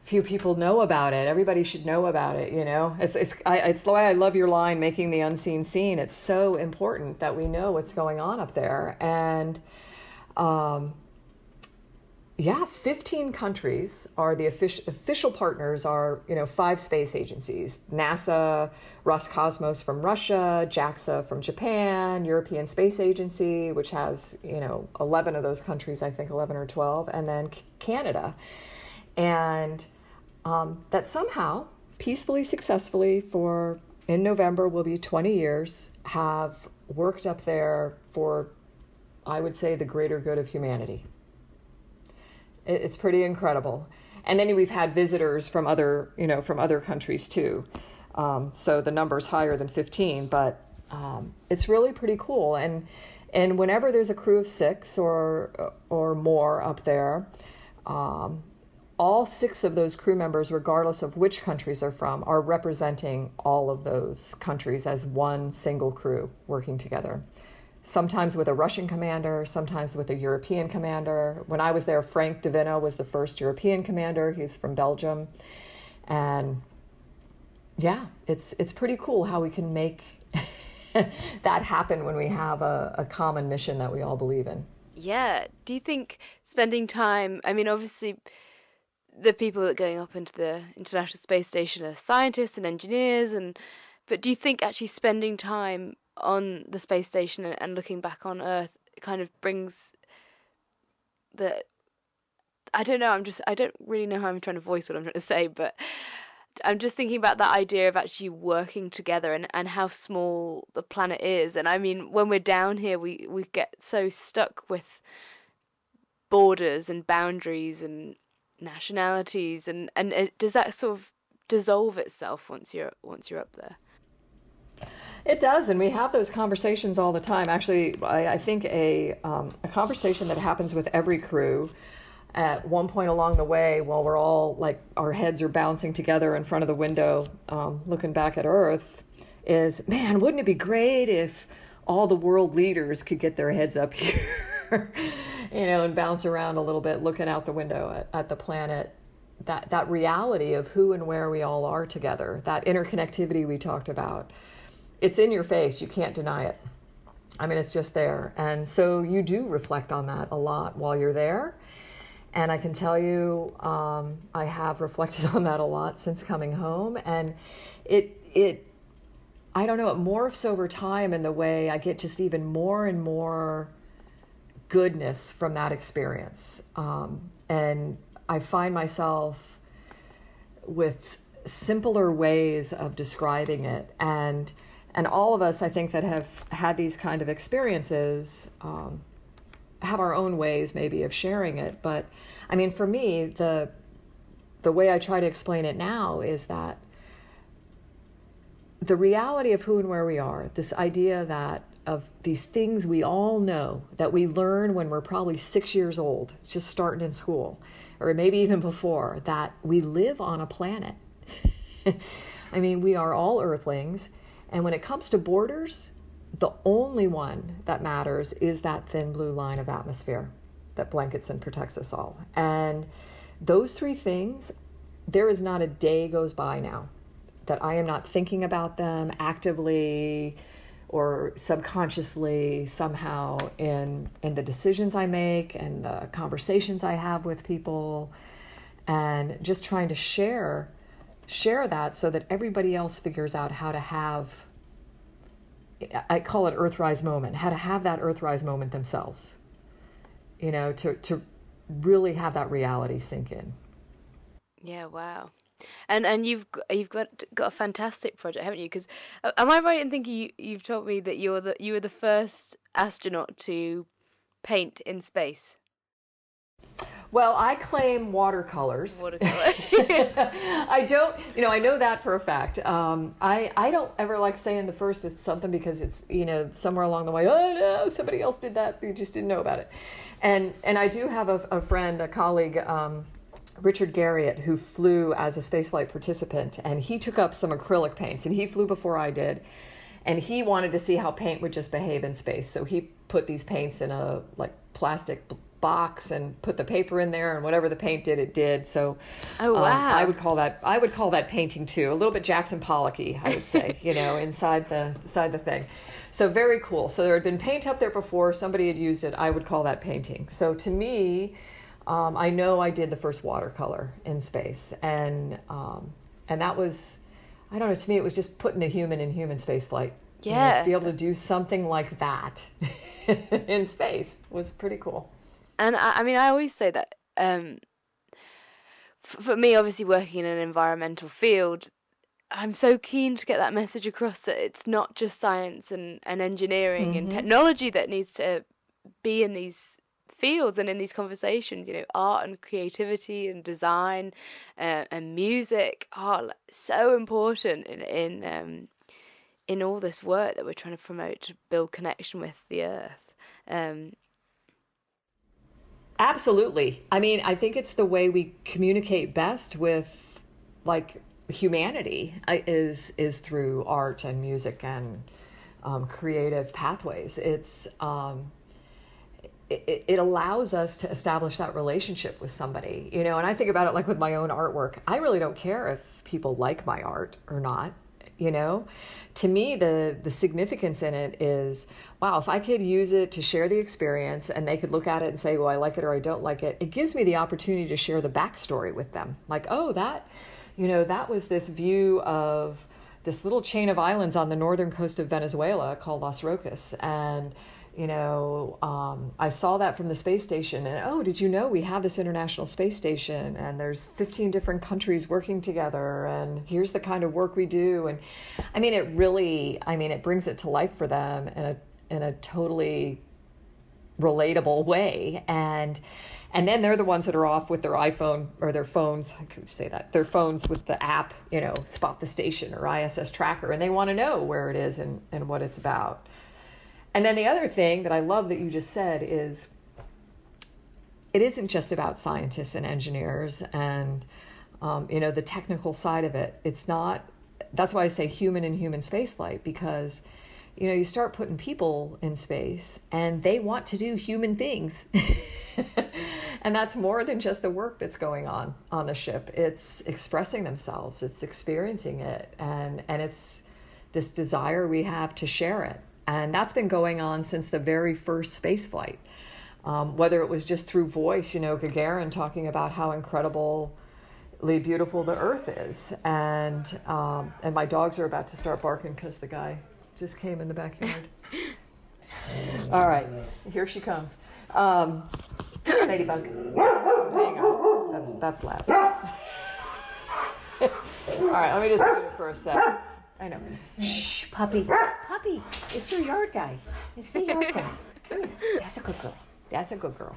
Speaker 5: few people know about it. Everybody should know about it, you know. It's the way I love your line, making the unseen seen. It's so important that we know what's going on up there. And yeah, 15 countries are the official partners are, 5 space agencies: NASA, Roscosmos from Russia, JAXA from Japan, European Space Agency, which has, 11 of those countries, I think 11 or 12, and then Canada. And that somehow, peacefully, successfully, in November will be 20 years, have worked up there for, I would say, the greater good of humanity. It's pretty incredible. And then we've had visitors from other countries too. So the number's higher than 15, but it's really pretty cool. And whenever there's a crew of 6 or more up there, all 6 of those crew members, regardless of which countries they're from, are representing all of those countries as one single crew working together. Sometimes with a Russian commander, sometimes with a European commander. When I was there, Frank Divino was the first European commander. He's from Belgium. And yeah, it's pretty cool how we can make that happen when we have a common mission that we all believe in.
Speaker 2: Yeah. Do you think spending time, I mean, obviously the people that are going up into the International Space Station are scientists and engineers, but do you think actually spending time on the space station and looking back on Earth kind of brings I don't know, I don't really know how I'm trying to voice what I'm trying to say, but I'm just thinking about that idea of actually working together and how small the planet is. And I mean, when we're down here, we get so stuck with borders and boundaries and nationalities, and does that sort of dissolve itself once you're up there?
Speaker 5: It does, and we have those conversations all the time. Actually, I think a conversation that happens with every crew at one point along the way, while we're all like our heads are bouncing together in front of the window, looking back at Earth, is, man, wouldn't it be great if all the world leaders could get their heads up here, and bounce around a little bit, looking out the window at the planet. That reality of who and where we all are together, that interconnectivity we talked about. It's in your face. You can't deny it. I mean, it's just there. And so you do reflect on that a lot while you're there. And I can tell you, I have reflected on that a lot since coming home. And I don't know, it morphs over time in the way I get just even more and more goodness from that experience. And I find myself with simpler ways of describing it. And all of us, I think, that have had these kind of experiences have our own ways maybe of sharing it. But I mean, for me, the way I try to explain it now is that the reality of who and where we are, this idea that of these things we all know that we learn when we're probably 6 years old, it's just starting in school, or maybe even before, that we live on a planet. I mean, we are all Earthlings. And when it comes to borders, the only one that matters is that thin blue line of atmosphere that blankets and protects us all. And those 3 things, there is not a day goes by now that I am not thinking about them actively or subconsciously somehow in the decisions I make and the conversations I have with people, and just trying to share that so that everybody else figures out how to have, I call it Earthrise moment, how to have that Earthrise moment themselves. to really have that reality sink in.
Speaker 2: Yeah, wow. And you've got a fantastic project, haven't you? Because am I right in thinking you've told me that you were the first astronaut to paint in space?
Speaker 5: Well, I claim watercolors.
Speaker 2: Watercolor.
Speaker 5: I don't, I know that for a fact. I don't ever like saying the first is something because it's, somewhere along the way, oh no, somebody else did that, you just didn't know about it. And I do have a friend, a colleague, Richard Garriott, who flew as a spaceflight participant, and he took up some acrylic paints, and he flew before I did, and he wanted to see how paint would just behave in space. So he put these paints in a plastic box and put the paper in there, and whatever the paint did, it did. So
Speaker 2: oh wow,
Speaker 5: I would call that painting too, a little bit Jackson Pollocky, I would say, inside the thing. So very cool. So there had been paint up there before, somebody had used it. I would call that painting. So to me, I know I did the first watercolor in space, and that was, I don't know, to me it was just putting the human in human space flight.
Speaker 2: Yeah.
Speaker 5: To be able to do something like that in space was pretty cool.
Speaker 2: And I mean, I always say that for me, obviously working in an environmental field, I'm so keen to get that message across that it's not just science and engineering and technology that needs to be in these fields and in these conversations. Art and creativity and design and music are so important in all this work that we're trying to promote to build connection with the earth.
Speaker 5: Absolutely. I mean, I think it's the way we communicate best with humanity is through art and music and creative pathways. It allows us to establish that relationship with somebody, and I think about it with my own artwork. I really don't care if people like my art or not, To me, the significance in it is, wow, if I could use it to share the experience and they could look at it and say, well, I like it or I don't like it, it gives me the opportunity to share the backstory with them. That was this view of this little chain of islands on the northern coast of Venezuela called Las Rocas. And I saw that from the space station, and oh, did you know we have this International Space Station and there's 15 different countries working together, and here's the kind of work we do. And it brings it to life for them in a totally relatable way. And then they're the ones that are off with their iPhone or their phones. I could say that. Their phones with the app, Spot the Station or ISS Tracker, and they want to know where it is and what it's about. And then the other thing that I love that you just said is it isn't just about scientists and engineers and, the technical side of it. It's not, that's why I say human in human spaceflight, because, you start putting people in space and they want to do human things. And that's more than just the work that's going on the ship. It's expressing themselves, it's experiencing it, and it's this desire we have to share it. And that's been going on since the very first space flight. Whether it was just through voice, Gagarin talking about how incredibly beautiful the Earth is. And my dogs are about to start barking because the guy just came in the backyard. All right, here she comes. Come here, ladybug. Hang on, that's loud. All right, let me just move it for a sec. I know. Shh, puppy. Puppy, it's your yard guy. It's the yard guy. That's a good girl. That's a good girl.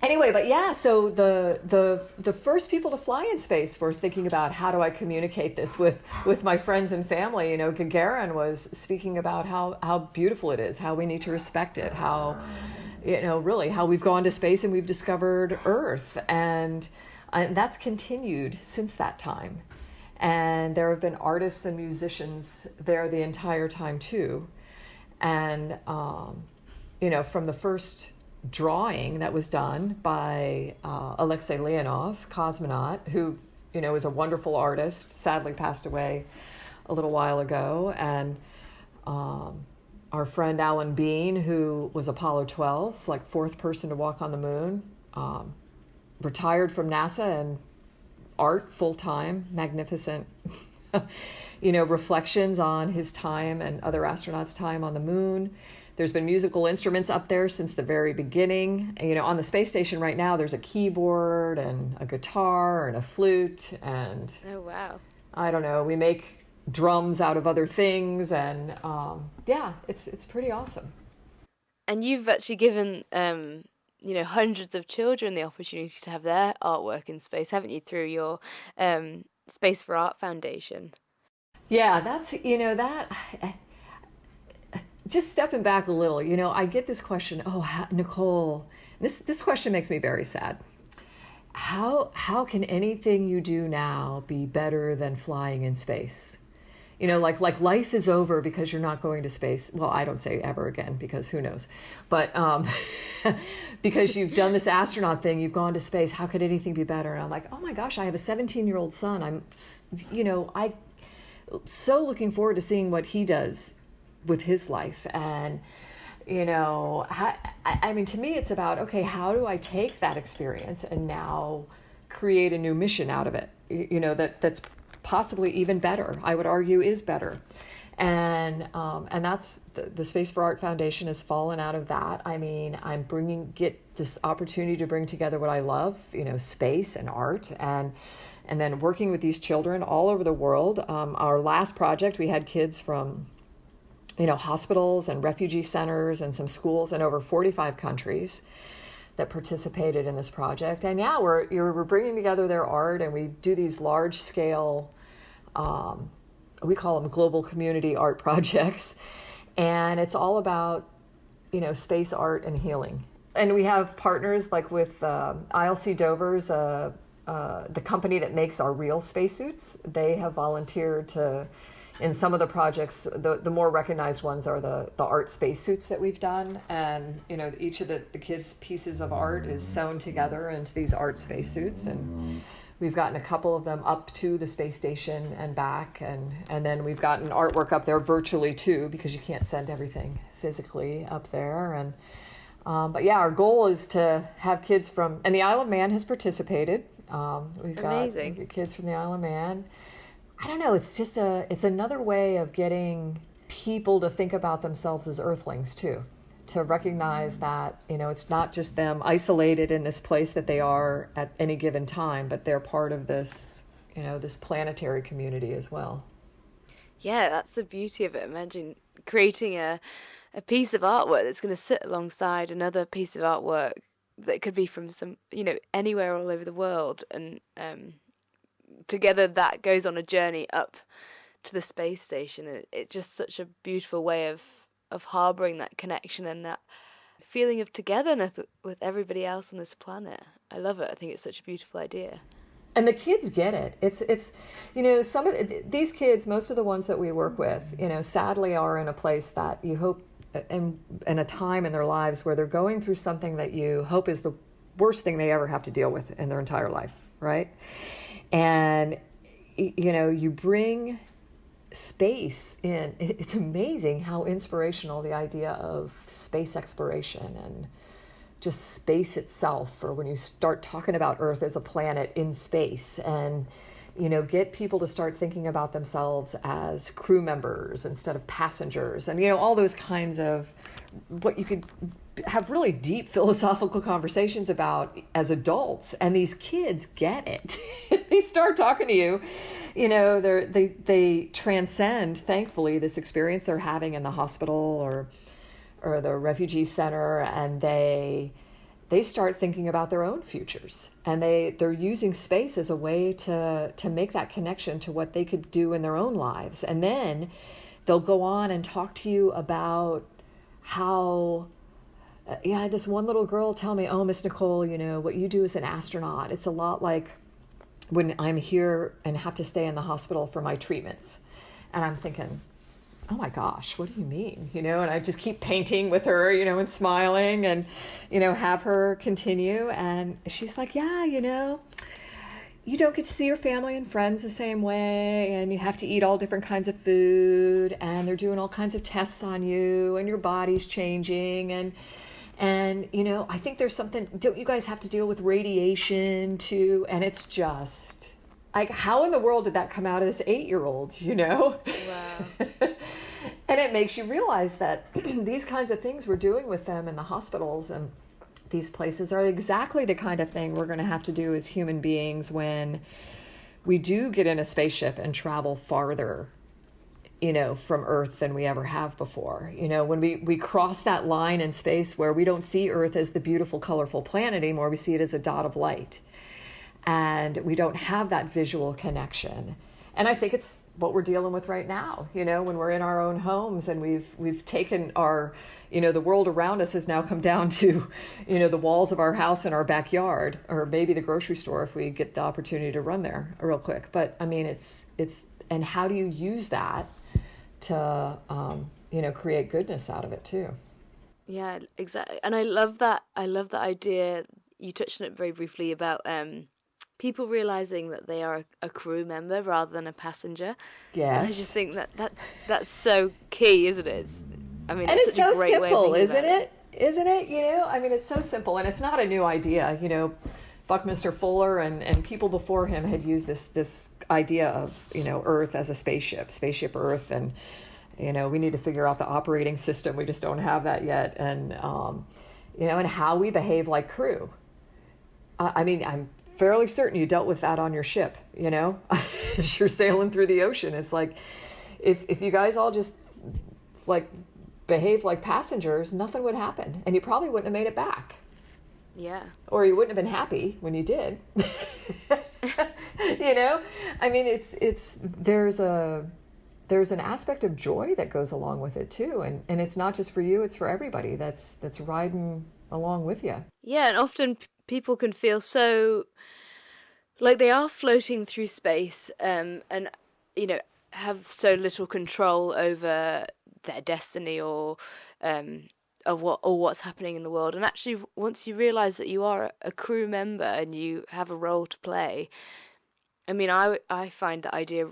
Speaker 5: Anyway, but yeah, so the first people to fly in space were thinking about how do I communicate this with my friends and family. Gagarin was speaking about how beautiful it is, how we need to respect it, how, really how we've gone to space and we've discovered Earth. And that's continued since that time. And there have been artists and musicians there the entire time too. And, from the first drawing that was done by Alexei Leonov, cosmonaut, who, is a wonderful artist, sadly passed away a little while ago. And our friend Alan Bean, who was Apollo 12, fourth person to walk on the moon, retired from NASA and art full-time, magnificent, reflections on his time and other astronauts' time on the moon. There's been musical instruments up there since the very beginning. You know, on the space station right now, there's a keyboard and a guitar and a flute, and
Speaker 2: oh wow,
Speaker 5: I don't know, we make drums out of other things, and yeah, it's pretty awesome.
Speaker 2: And you've actually given you know, hundreds of children the opportunity to have their artwork in space, haven't you, through your Space for Art Foundation?
Speaker 5: Yeah, that's, you know, that, just stepping back a little, you know, I get this question, Nicole, this question makes me very sad. How can anything you do now be better than flying in space? You know, like life is over because you're not going to space. Well, I don't say ever again, because who knows. But because you've done this astronaut thing, you've gone to space, how could anything be better? And I'm like, oh my gosh, I have a 17-year-old son. I'm so looking forward to seeing what he does with his life. And, you know, I mean, to me, it's about, okay, how do I take that experience and now create a new mission out of it? You know, that's possibly even better, I would argue is better. And that's the Space for Art Foundation has fallen out of that. I mean, get this opportunity to bring together what I love, you know, space and art, and then working with these children all over the world. Our last project, we had kids from, you know, hospitals and refugee centers and some schools in over 45 countries that participated in this project. And yeah, we're bringing together their art, and we do these large scale, we call them global community art projects. And it's all about, you know, space art and healing. And we have partners like with ILC Dover's, the company that makes our real spacesuits. They have volunteered to, in some of the projects, the more recognized ones are the art spacesuits that we've done. And, you know, each of the kids' pieces of art is sewn together into these art spacesuits. And we've gotten a couple of them up to the space station and back. And then we've gotten artwork up there virtually too, because you can't send everything physically up there. And but yeah, our goal is to have kids from, and the Isle of Man has participated. We've
Speaker 2: Amazing.
Speaker 5: got kids from the Isle of Man. I don't know, it's another way of getting people to think about themselves as earthlings too, to recognize that, you know, it's not just them isolated in this place that they are at any given time, but they're part of this, you know, this planetary community as well.
Speaker 2: Yeah, that's the beauty of it. Imagine creating a piece of artwork that's going to sit alongside another piece of artwork that could be from some, you know, anywhere all over the world, and together that goes on a journey up to the space station. And it's just such a beautiful way of harboring that connection and that feeling of togetherness with everybody else on this planet. I love it. I think it's such a beautiful idea.
Speaker 5: And the kids get it. It's you know, some of these kids, most of the ones that we work with, you know, sadly are in a place that you hope, in a time in their lives where they're going through something that you hope is the worst thing they ever have to deal with in their entire life, right? And, you know, you bring space in. It's amazing how inspirational the idea of space exploration and just space itself, or when you start talking about Earth as a planet in space, and, you know, get people to start thinking about themselves as crew members instead of passengers, and, you know, all those kinds of what you could have really deep philosophical conversations about as adults. And these kids get it. They start talking to you, you know, they transcend, thankfully, this experience they're having in the hospital or the refugee center, and they start thinking about their own futures, and they're using space as a way to make that connection to what they could do in their own lives. And then they'll go on and talk to you about how, yeah, this one little girl tell me, oh, Miss Nicole, you know, what you do as an astronaut, it's a lot like when I'm here and have to stay in the hospital for my treatments. And I'm thinking, oh my gosh, what do you mean? You know, and I just keep painting with her, you know, and smiling, and, you know, have her continue. And she's like, yeah, you know, you don't get to see your family and friends the same way, and you have to eat all different kinds of food, and they're doing all kinds of tests on you, and your body's changing, and you know, I think there's something, don't you guys have to deal with radiation too? And it's just like, how in the world did that come out of this 8-year-old, you know?
Speaker 2: Wow.
Speaker 5: And it makes you realize that these kinds of things we're doing with them in the hospitals and these places are exactly the kind of thing we're going to have to do as human beings when we do get in a spaceship and travel farther, from Earth than we ever have before. When we cross that line in space where we don't see Earth as the beautiful, colorful planet anymore, we see it as a dot of light. And we don't have that visual connection. And I think it's what we're dealing with right now, when we're in our own homes and we've taken our, the world around us has now come down to, the walls of our house and our backyard, or maybe the grocery store if we get the opportunity to run there real quick. But I mean, it's, and how do you use that to, create goodness out of it too?
Speaker 2: Yeah, exactly. And I love that idea. You touched on it very briefly about, people realizing that they are a crew member rather than a passenger.
Speaker 5: Yes.
Speaker 2: And I just think that's so key, isn't it?
Speaker 5: And
Speaker 2: it's
Speaker 5: it's
Speaker 2: such
Speaker 5: so
Speaker 2: a great
Speaker 5: simple,
Speaker 2: way of
Speaker 5: isn't it? Isn't it? It's so simple, and it's not a new idea. Buckminster Fuller and people before him had used this idea of, Earth as a spaceship Earth, and we need to figure out the operating system. We just don't have that yet, and and how we behave like crew. I'm fairly certain you dealt with that on your ship, as you're sailing through the ocean. It's like, if you guys all just behave like passengers, nothing would happen, and you probably wouldn't have made it back.
Speaker 2: Yeah.
Speaker 5: Or you wouldn't have been happy when you did. It's there's an aspect of joy that goes along with it too, and it's not just for you, it's for everybody that's riding along with you.
Speaker 2: Yeah, and often people can feel so like they are floating through space, and have so little control over their destiny or what's happening in the world. And actually, once you realise that you are a crew member and you have a role to play, I find that idea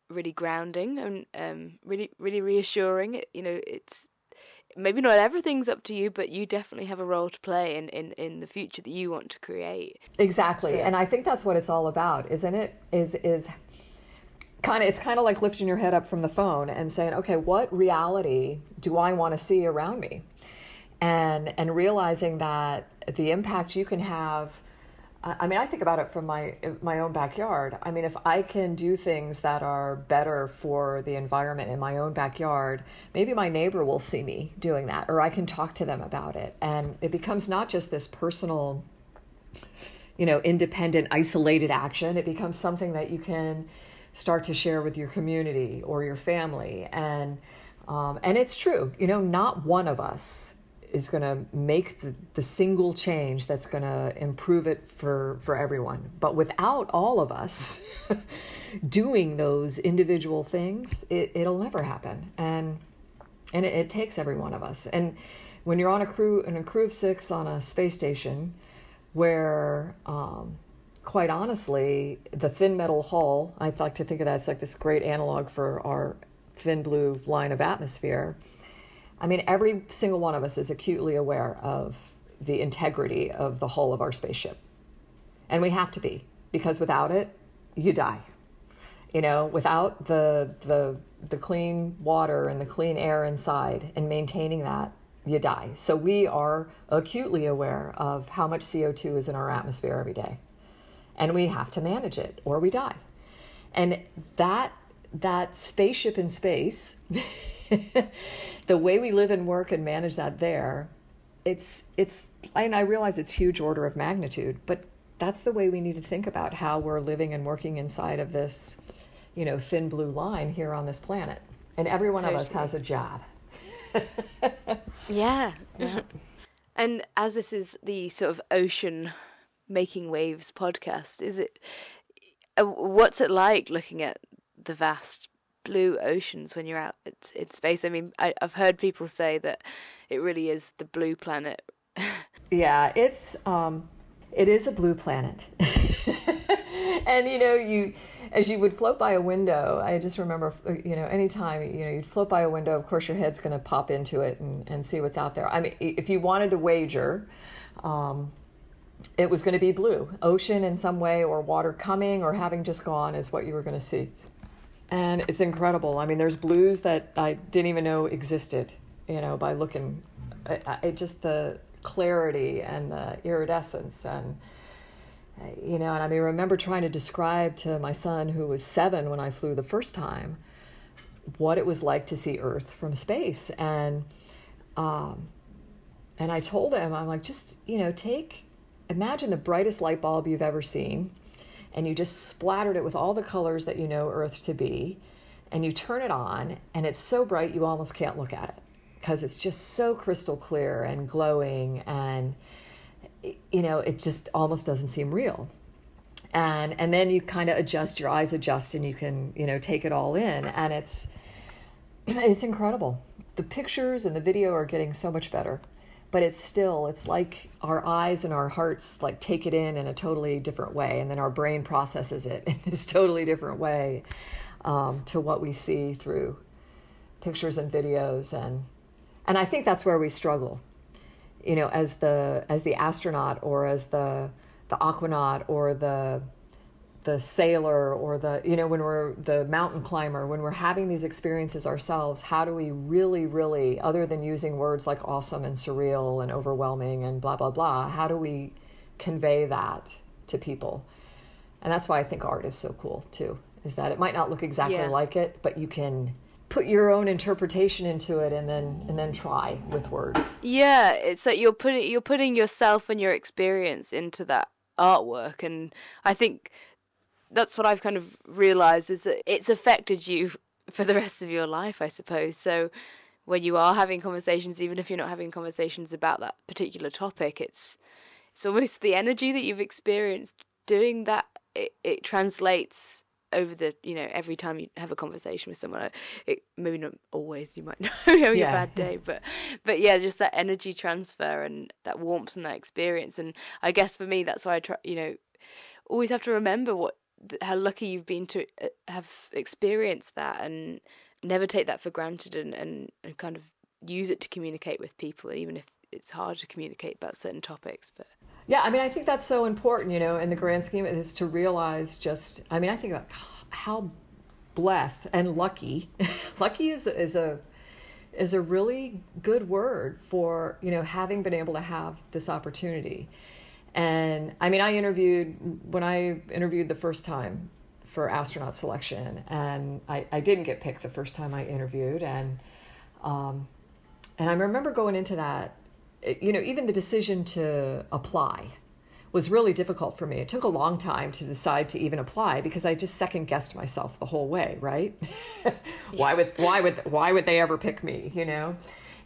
Speaker 2: really grounding and really, really reassuring. It's maybe not everything's up to you, but you definitely have a role to play in the future that you want to create.
Speaker 5: Exactly.
Speaker 2: So,
Speaker 5: and I think that's what it's all about, isn't it? It's kind of like lifting your head up from the phone and saying, okay, what reality do I want to see around me? And realizing that the impact you can have. I think about it from my own backyard. If I can do things that are better for the environment in my own backyard, maybe my neighbor will see me doing that, or I can talk to them about it. And it becomes not just this personal, independent, isolated action. It becomes something that you can start to share with your community or your family. And it's true, not one of us is going to make the single change that's going to improve it for everyone. But without all of us doing those individual things, it'll never happen. And it takes every one of us. And when you're on a crew of 6 on a space station, where quite honestly, the thin metal hull, I like to think of that, it's like this great analog for our thin blue line of atmosphere. Every single one of us is acutely aware of the integrity of the hull of our spaceship. And we have to be, because without it, you die. Without the clean water and the clean air inside and maintaining that, you die. So we are acutely aware of how much CO2 is in our atmosphere every day. And we have to manage it or we die. And that spaceship in space, the way we live and work and manage that there, I realize it's huge order of magnitude, but that's the way we need to think about how we're living and working inside of this, thin blue line here on this planet. And every one of us has a job.
Speaker 2: Yeah. And as this is the sort of ocean making waves podcast, what's it like looking at the vast blue oceans when you're out in space? I've heard people say that it really is the blue planet.
Speaker 5: Yeah, it is a blue planet. And as you would float by a window, I just remember, anytime, you'd float by a window, of course your head's going to pop into it and see what's out there. If you wanted to wager, it was going to be blue. Ocean in some way, or water coming or having just gone, is what you were going to see. And it's incredible. I mean, there's blues that I didn't even know existed, by looking at just the clarity and the iridescence. And, and I mean, I remember trying to describe to my son, who was 7 when I flew the first time, what it was like to see Earth from space. And I told him, I'm like, just, imagine the brightest light bulb you've ever seen, and you just splattered it with all the colors that you know Earth to be, and you turn it on, and it's so bright you almost can't look at it because it's just so crystal clear and glowing, and it just almost doesn't seem real. And then you kind of adjust, your eyes adjust, and you can take it all in, and it's incredible. The pictures and the video are getting so much better. But it's like our eyes and our hearts like take it in a totally different way, and then our brain processes it in this totally different way to what we see through pictures and videos, and I think that's where we struggle, as the astronaut, or as the aquanaut, or the sailor, or when we're the mountain climber, when we're having these experiences ourselves. How do we really, really, other than using words like awesome and surreal and overwhelming and blah, blah, blah, how do we convey that to people? And that's why I think art is so cool too, is that it might not look exactly like it, but you can put your own interpretation into it, and then try with words.
Speaker 2: Yeah, it's like you're putting yourself and your experience into that artwork, and I think that's what I've kind of realized, is that it's affected you for the rest of your life, I suppose. So when you are having conversations, even if you're not having conversations about that particular topic, it's almost the energy that you've experienced doing that. It translates over the, every time you have a conversation with someone. Maybe not always, you might know you're having a bad day, but yeah, just that energy transfer and that warmth and that experience. And I guess for me, that's why I try, always have to remember how lucky you've been to have experienced that, and never take that for granted, and kind of use it to communicate with people, even if it's hard to communicate about certain topics. But
Speaker 5: yeah, I mean, I think that's so important, in the grand scheme, is to realize I think about how blessed and lucky, lucky is a really good word for, having been able to have this opportunity. And I mean, when I interviewed the first time for astronaut selection, and I didn't get picked the first time I interviewed. And I remember going into that, even the decision to apply was really difficult for me. It took a long time to decide to even apply, because I just second guessed myself the whole way, right? Why would they ever pick me,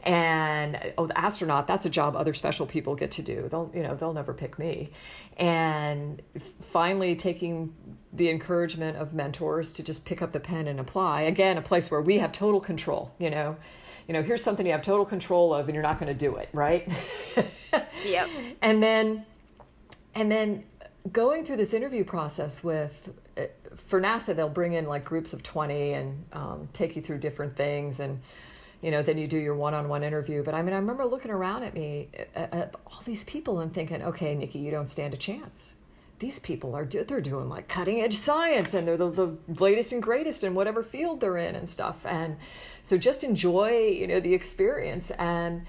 Speaker 5: And the astronaut, that's a job other special people get to do. They'll never pick me. And finally taking the encouragement of mentors to just pick up the pen and apply. Again, a place where we have total control, here's something you have total control of, and you're not going to do it, right?
Speaker 2: Yep.
Speaker 5: And then going through this interview process for NASA, they'll bring in like groups of 20 and take you through different things, and then you do your one-on-one interview. But I mean, I remember looking around at all these people and thinking, okay, Nikki, you don't stand a chance. These people they're doing like cutting edge science, and they're the latest and greatest in whatever field they're in and stuff. And so just enjoy, the experience. And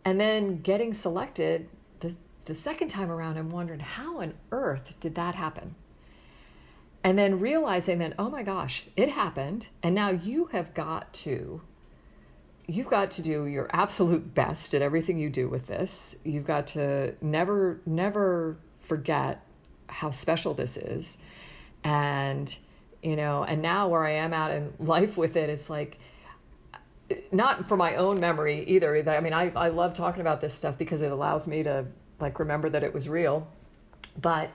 Speaker 5: then getting selected the second time around, I'm wondering, how on earth did that happen? And then realizing that, oh my gosh, it happened. And now you've got to do your absolute best at everything you do with this. You've got to never forget how special this is. And, and now where I am at in life with it, it's like, not for my own memory either. I mean, I love talking about this stuff because it allows me to like remember that it was real. But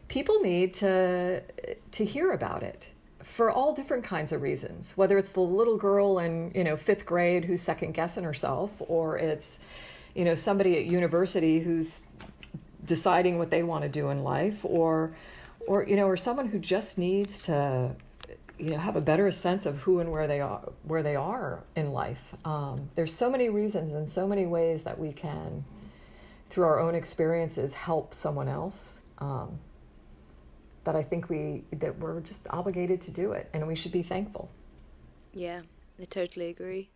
Speaker 5: people need to hear about it for all different kinds of reasons, whether it's the little girl in 5th grade who's second guessing herself, or it's somebody at university who's deciding what they want to do in life, or someone who just needs to have a better sense of who and where they are in life. There's so many reasons and so many ways that we can, through our own experiences, help someone else. that I think that we're just obligated to do it, and we should be thankful.
Speaker 2: Yeah, I totally agree.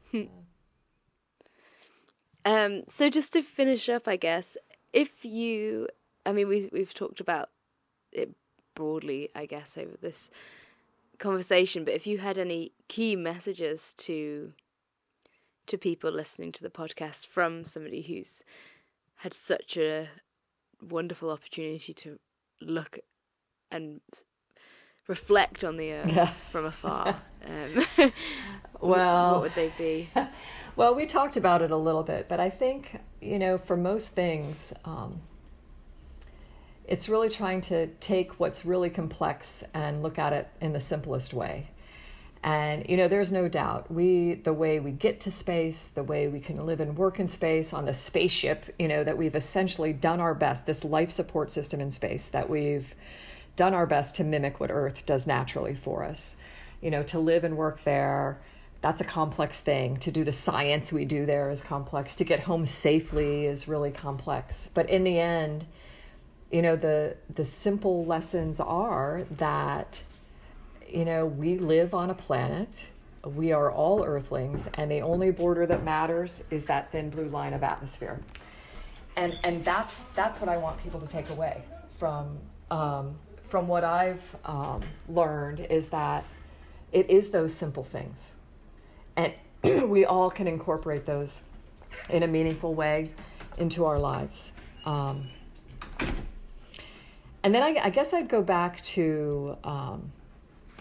Speaker 2: So just to finish up, I guess, we've talked about it broadly, I guess, over this conversation, but if you had any key messages to people listening to the podcast from somebody who's had such a wonderful opportunity to look and reflect on the Earth from afar,
Speaker 5: well,
Speaker 2: what would they be?
Speaker 5: Well, we talked about it a little bit, but I think, for most things, it's really trying to take what's really complex and look at it in the simplest way. And, there's no doubt the way we get to space, the way we can live and work in space on the spaceship, that we've essentially done our best, this life support system in space, that we've done our best to mimic what Earth does naturally for us. To live and work there, that's a complex thing. To do the science we do there is complex. To get home safely is really complex. But in the end, the simple lessons are that, we live on a planet, we are all Earthlings, and the only border that matters is that thin blue line of atmosphere. And that's what I want people to take away from what I've learned, is that it is those simple things. And we all can incorporate those in a meaningful way into our lives. And then I guess I'd go back to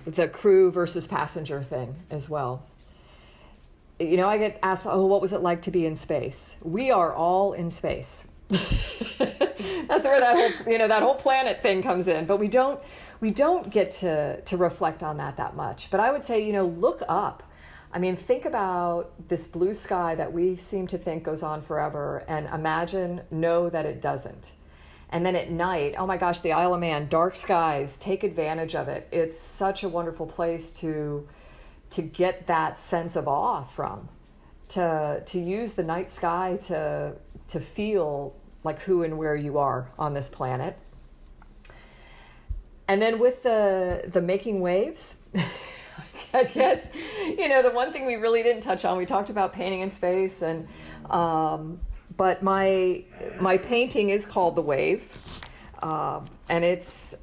Speaker 5: the crew versus passenger thing as well. I get asked, what was it like to be in space? We are all in space. That's where that whole planet thing comes in. But we don't get to reflect on that much. But I would say, look up. Think about this blue sky that we seem to think goes on forever, and know that it doesn't. And then at night, oh my gosh, the Isle of Man, dark skies, take advantage of it. It's such a wonderful place to get that sense of awe from, to use the night sky to feel like who and where you are on this planet. And then with the making waves, I guess, the one thing we really didn't touch on, we talked about painting in space, and but my painting is called The Wave, and it's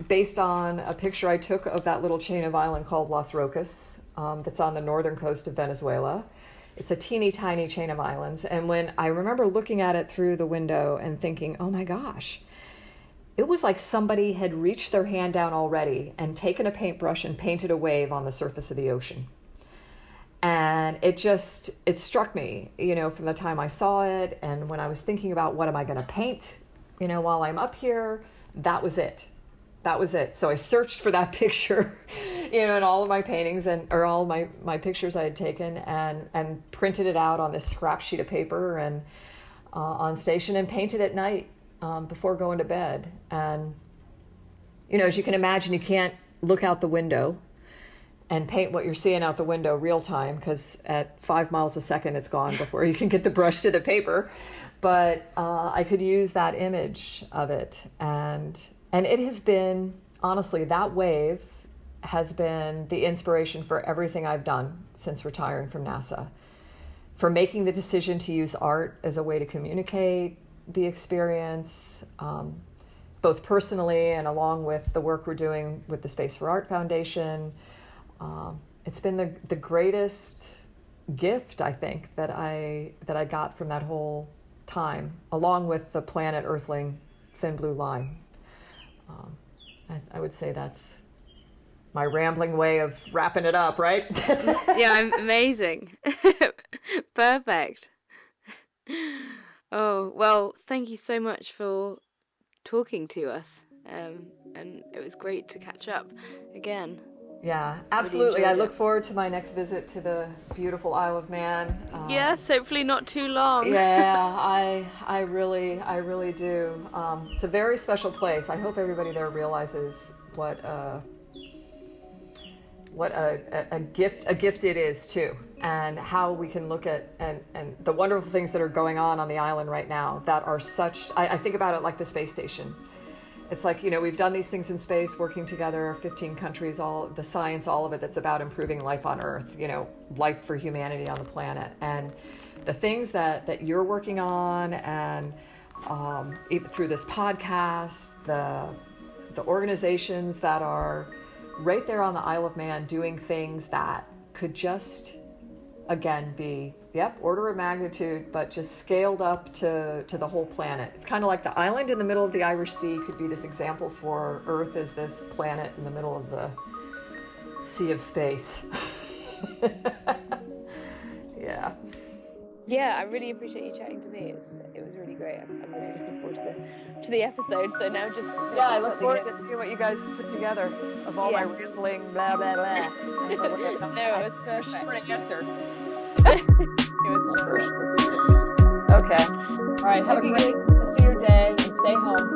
Speaker 5: based on a picture I took of that little chain of island called Las Rocas, that's on the northern coast of Venezuela. It's a teeny tiny chain of islands, and when I remember looking at it through the window and thinking, oh my gosh, it was like somebody had reached their hand down already and taken a paintbrush and painted a wave on the surface of the ocean. And it struck me, from the time I saw it, and when I was thinking about what am I going to paint, while I'm up here, that was it. So I searched for that picture, in all of my paintings or all my pictures I had taken, and printed it out on this scrap sheet of paper and on station, and painted at night before going to bed. And, as you can imagine, you can't look out the window and paint what you're seeing out the window real time, because at 5 miles a second it's gone before you can get the brush to the paper. But I could use that image of it, and it has been, honestly, that wave has been the inspiration for everything I've done since retiring from NASA, for making the decision to use art as a way to communicate the experience, both personally and along with the work we're doing with the Space for Art Foundation. It's been the greatest gift, I think, that I got from that whole time, along with the planet Earthling thin blue line. I would say that's my rambling way of wrapping it up, right?
Speaker 2: Yeah, amazing. Perfect. Oh, well, thank you so much for talking to us. And it was great to catch up again.
Speaker 5: Yeah, absolutely.
Speaker 2: Really
Speaker 5: I look forward to my next visit to the beautiful Isle of Man.
Speaker 2: Yes, hopefully not too long.
Speaker 5: Yeah, I really do. It's a very special place. I hope everybody there realizes what a gift it is too, and how we can look at and the wonderful things that are going on the island right now that are such. I think about it like the space station. it's like, we've done these things in space, working together, 15 countries, all the science, all of it that's about improving life on Earth, life for humanity on the planet. And the things that you're working on, and even through this podcast, the organizations that are right there on the Isle of Man doing things that could just, again, be, order of magnitude, but just scaled up to the whole planet. It's kind of like the island in the middle of the Irish Sea could be this example for Earth as this planet in the middle of the sea of space. Yeah.
Speaker 3: Yeah, I really appreciate you chatting to me. It was really great. I'm really looking forward to the episode. So now just
Speaker 5: I look forward to seeing what you guys put together of all my rambling blah blah blah.
Speaker 3: No, it was perfect.
Speaker 5: Short answer.
Speaker 3: It was perfect.
Speaker 5: Okay. All right. Have a great rest of your day and stay home.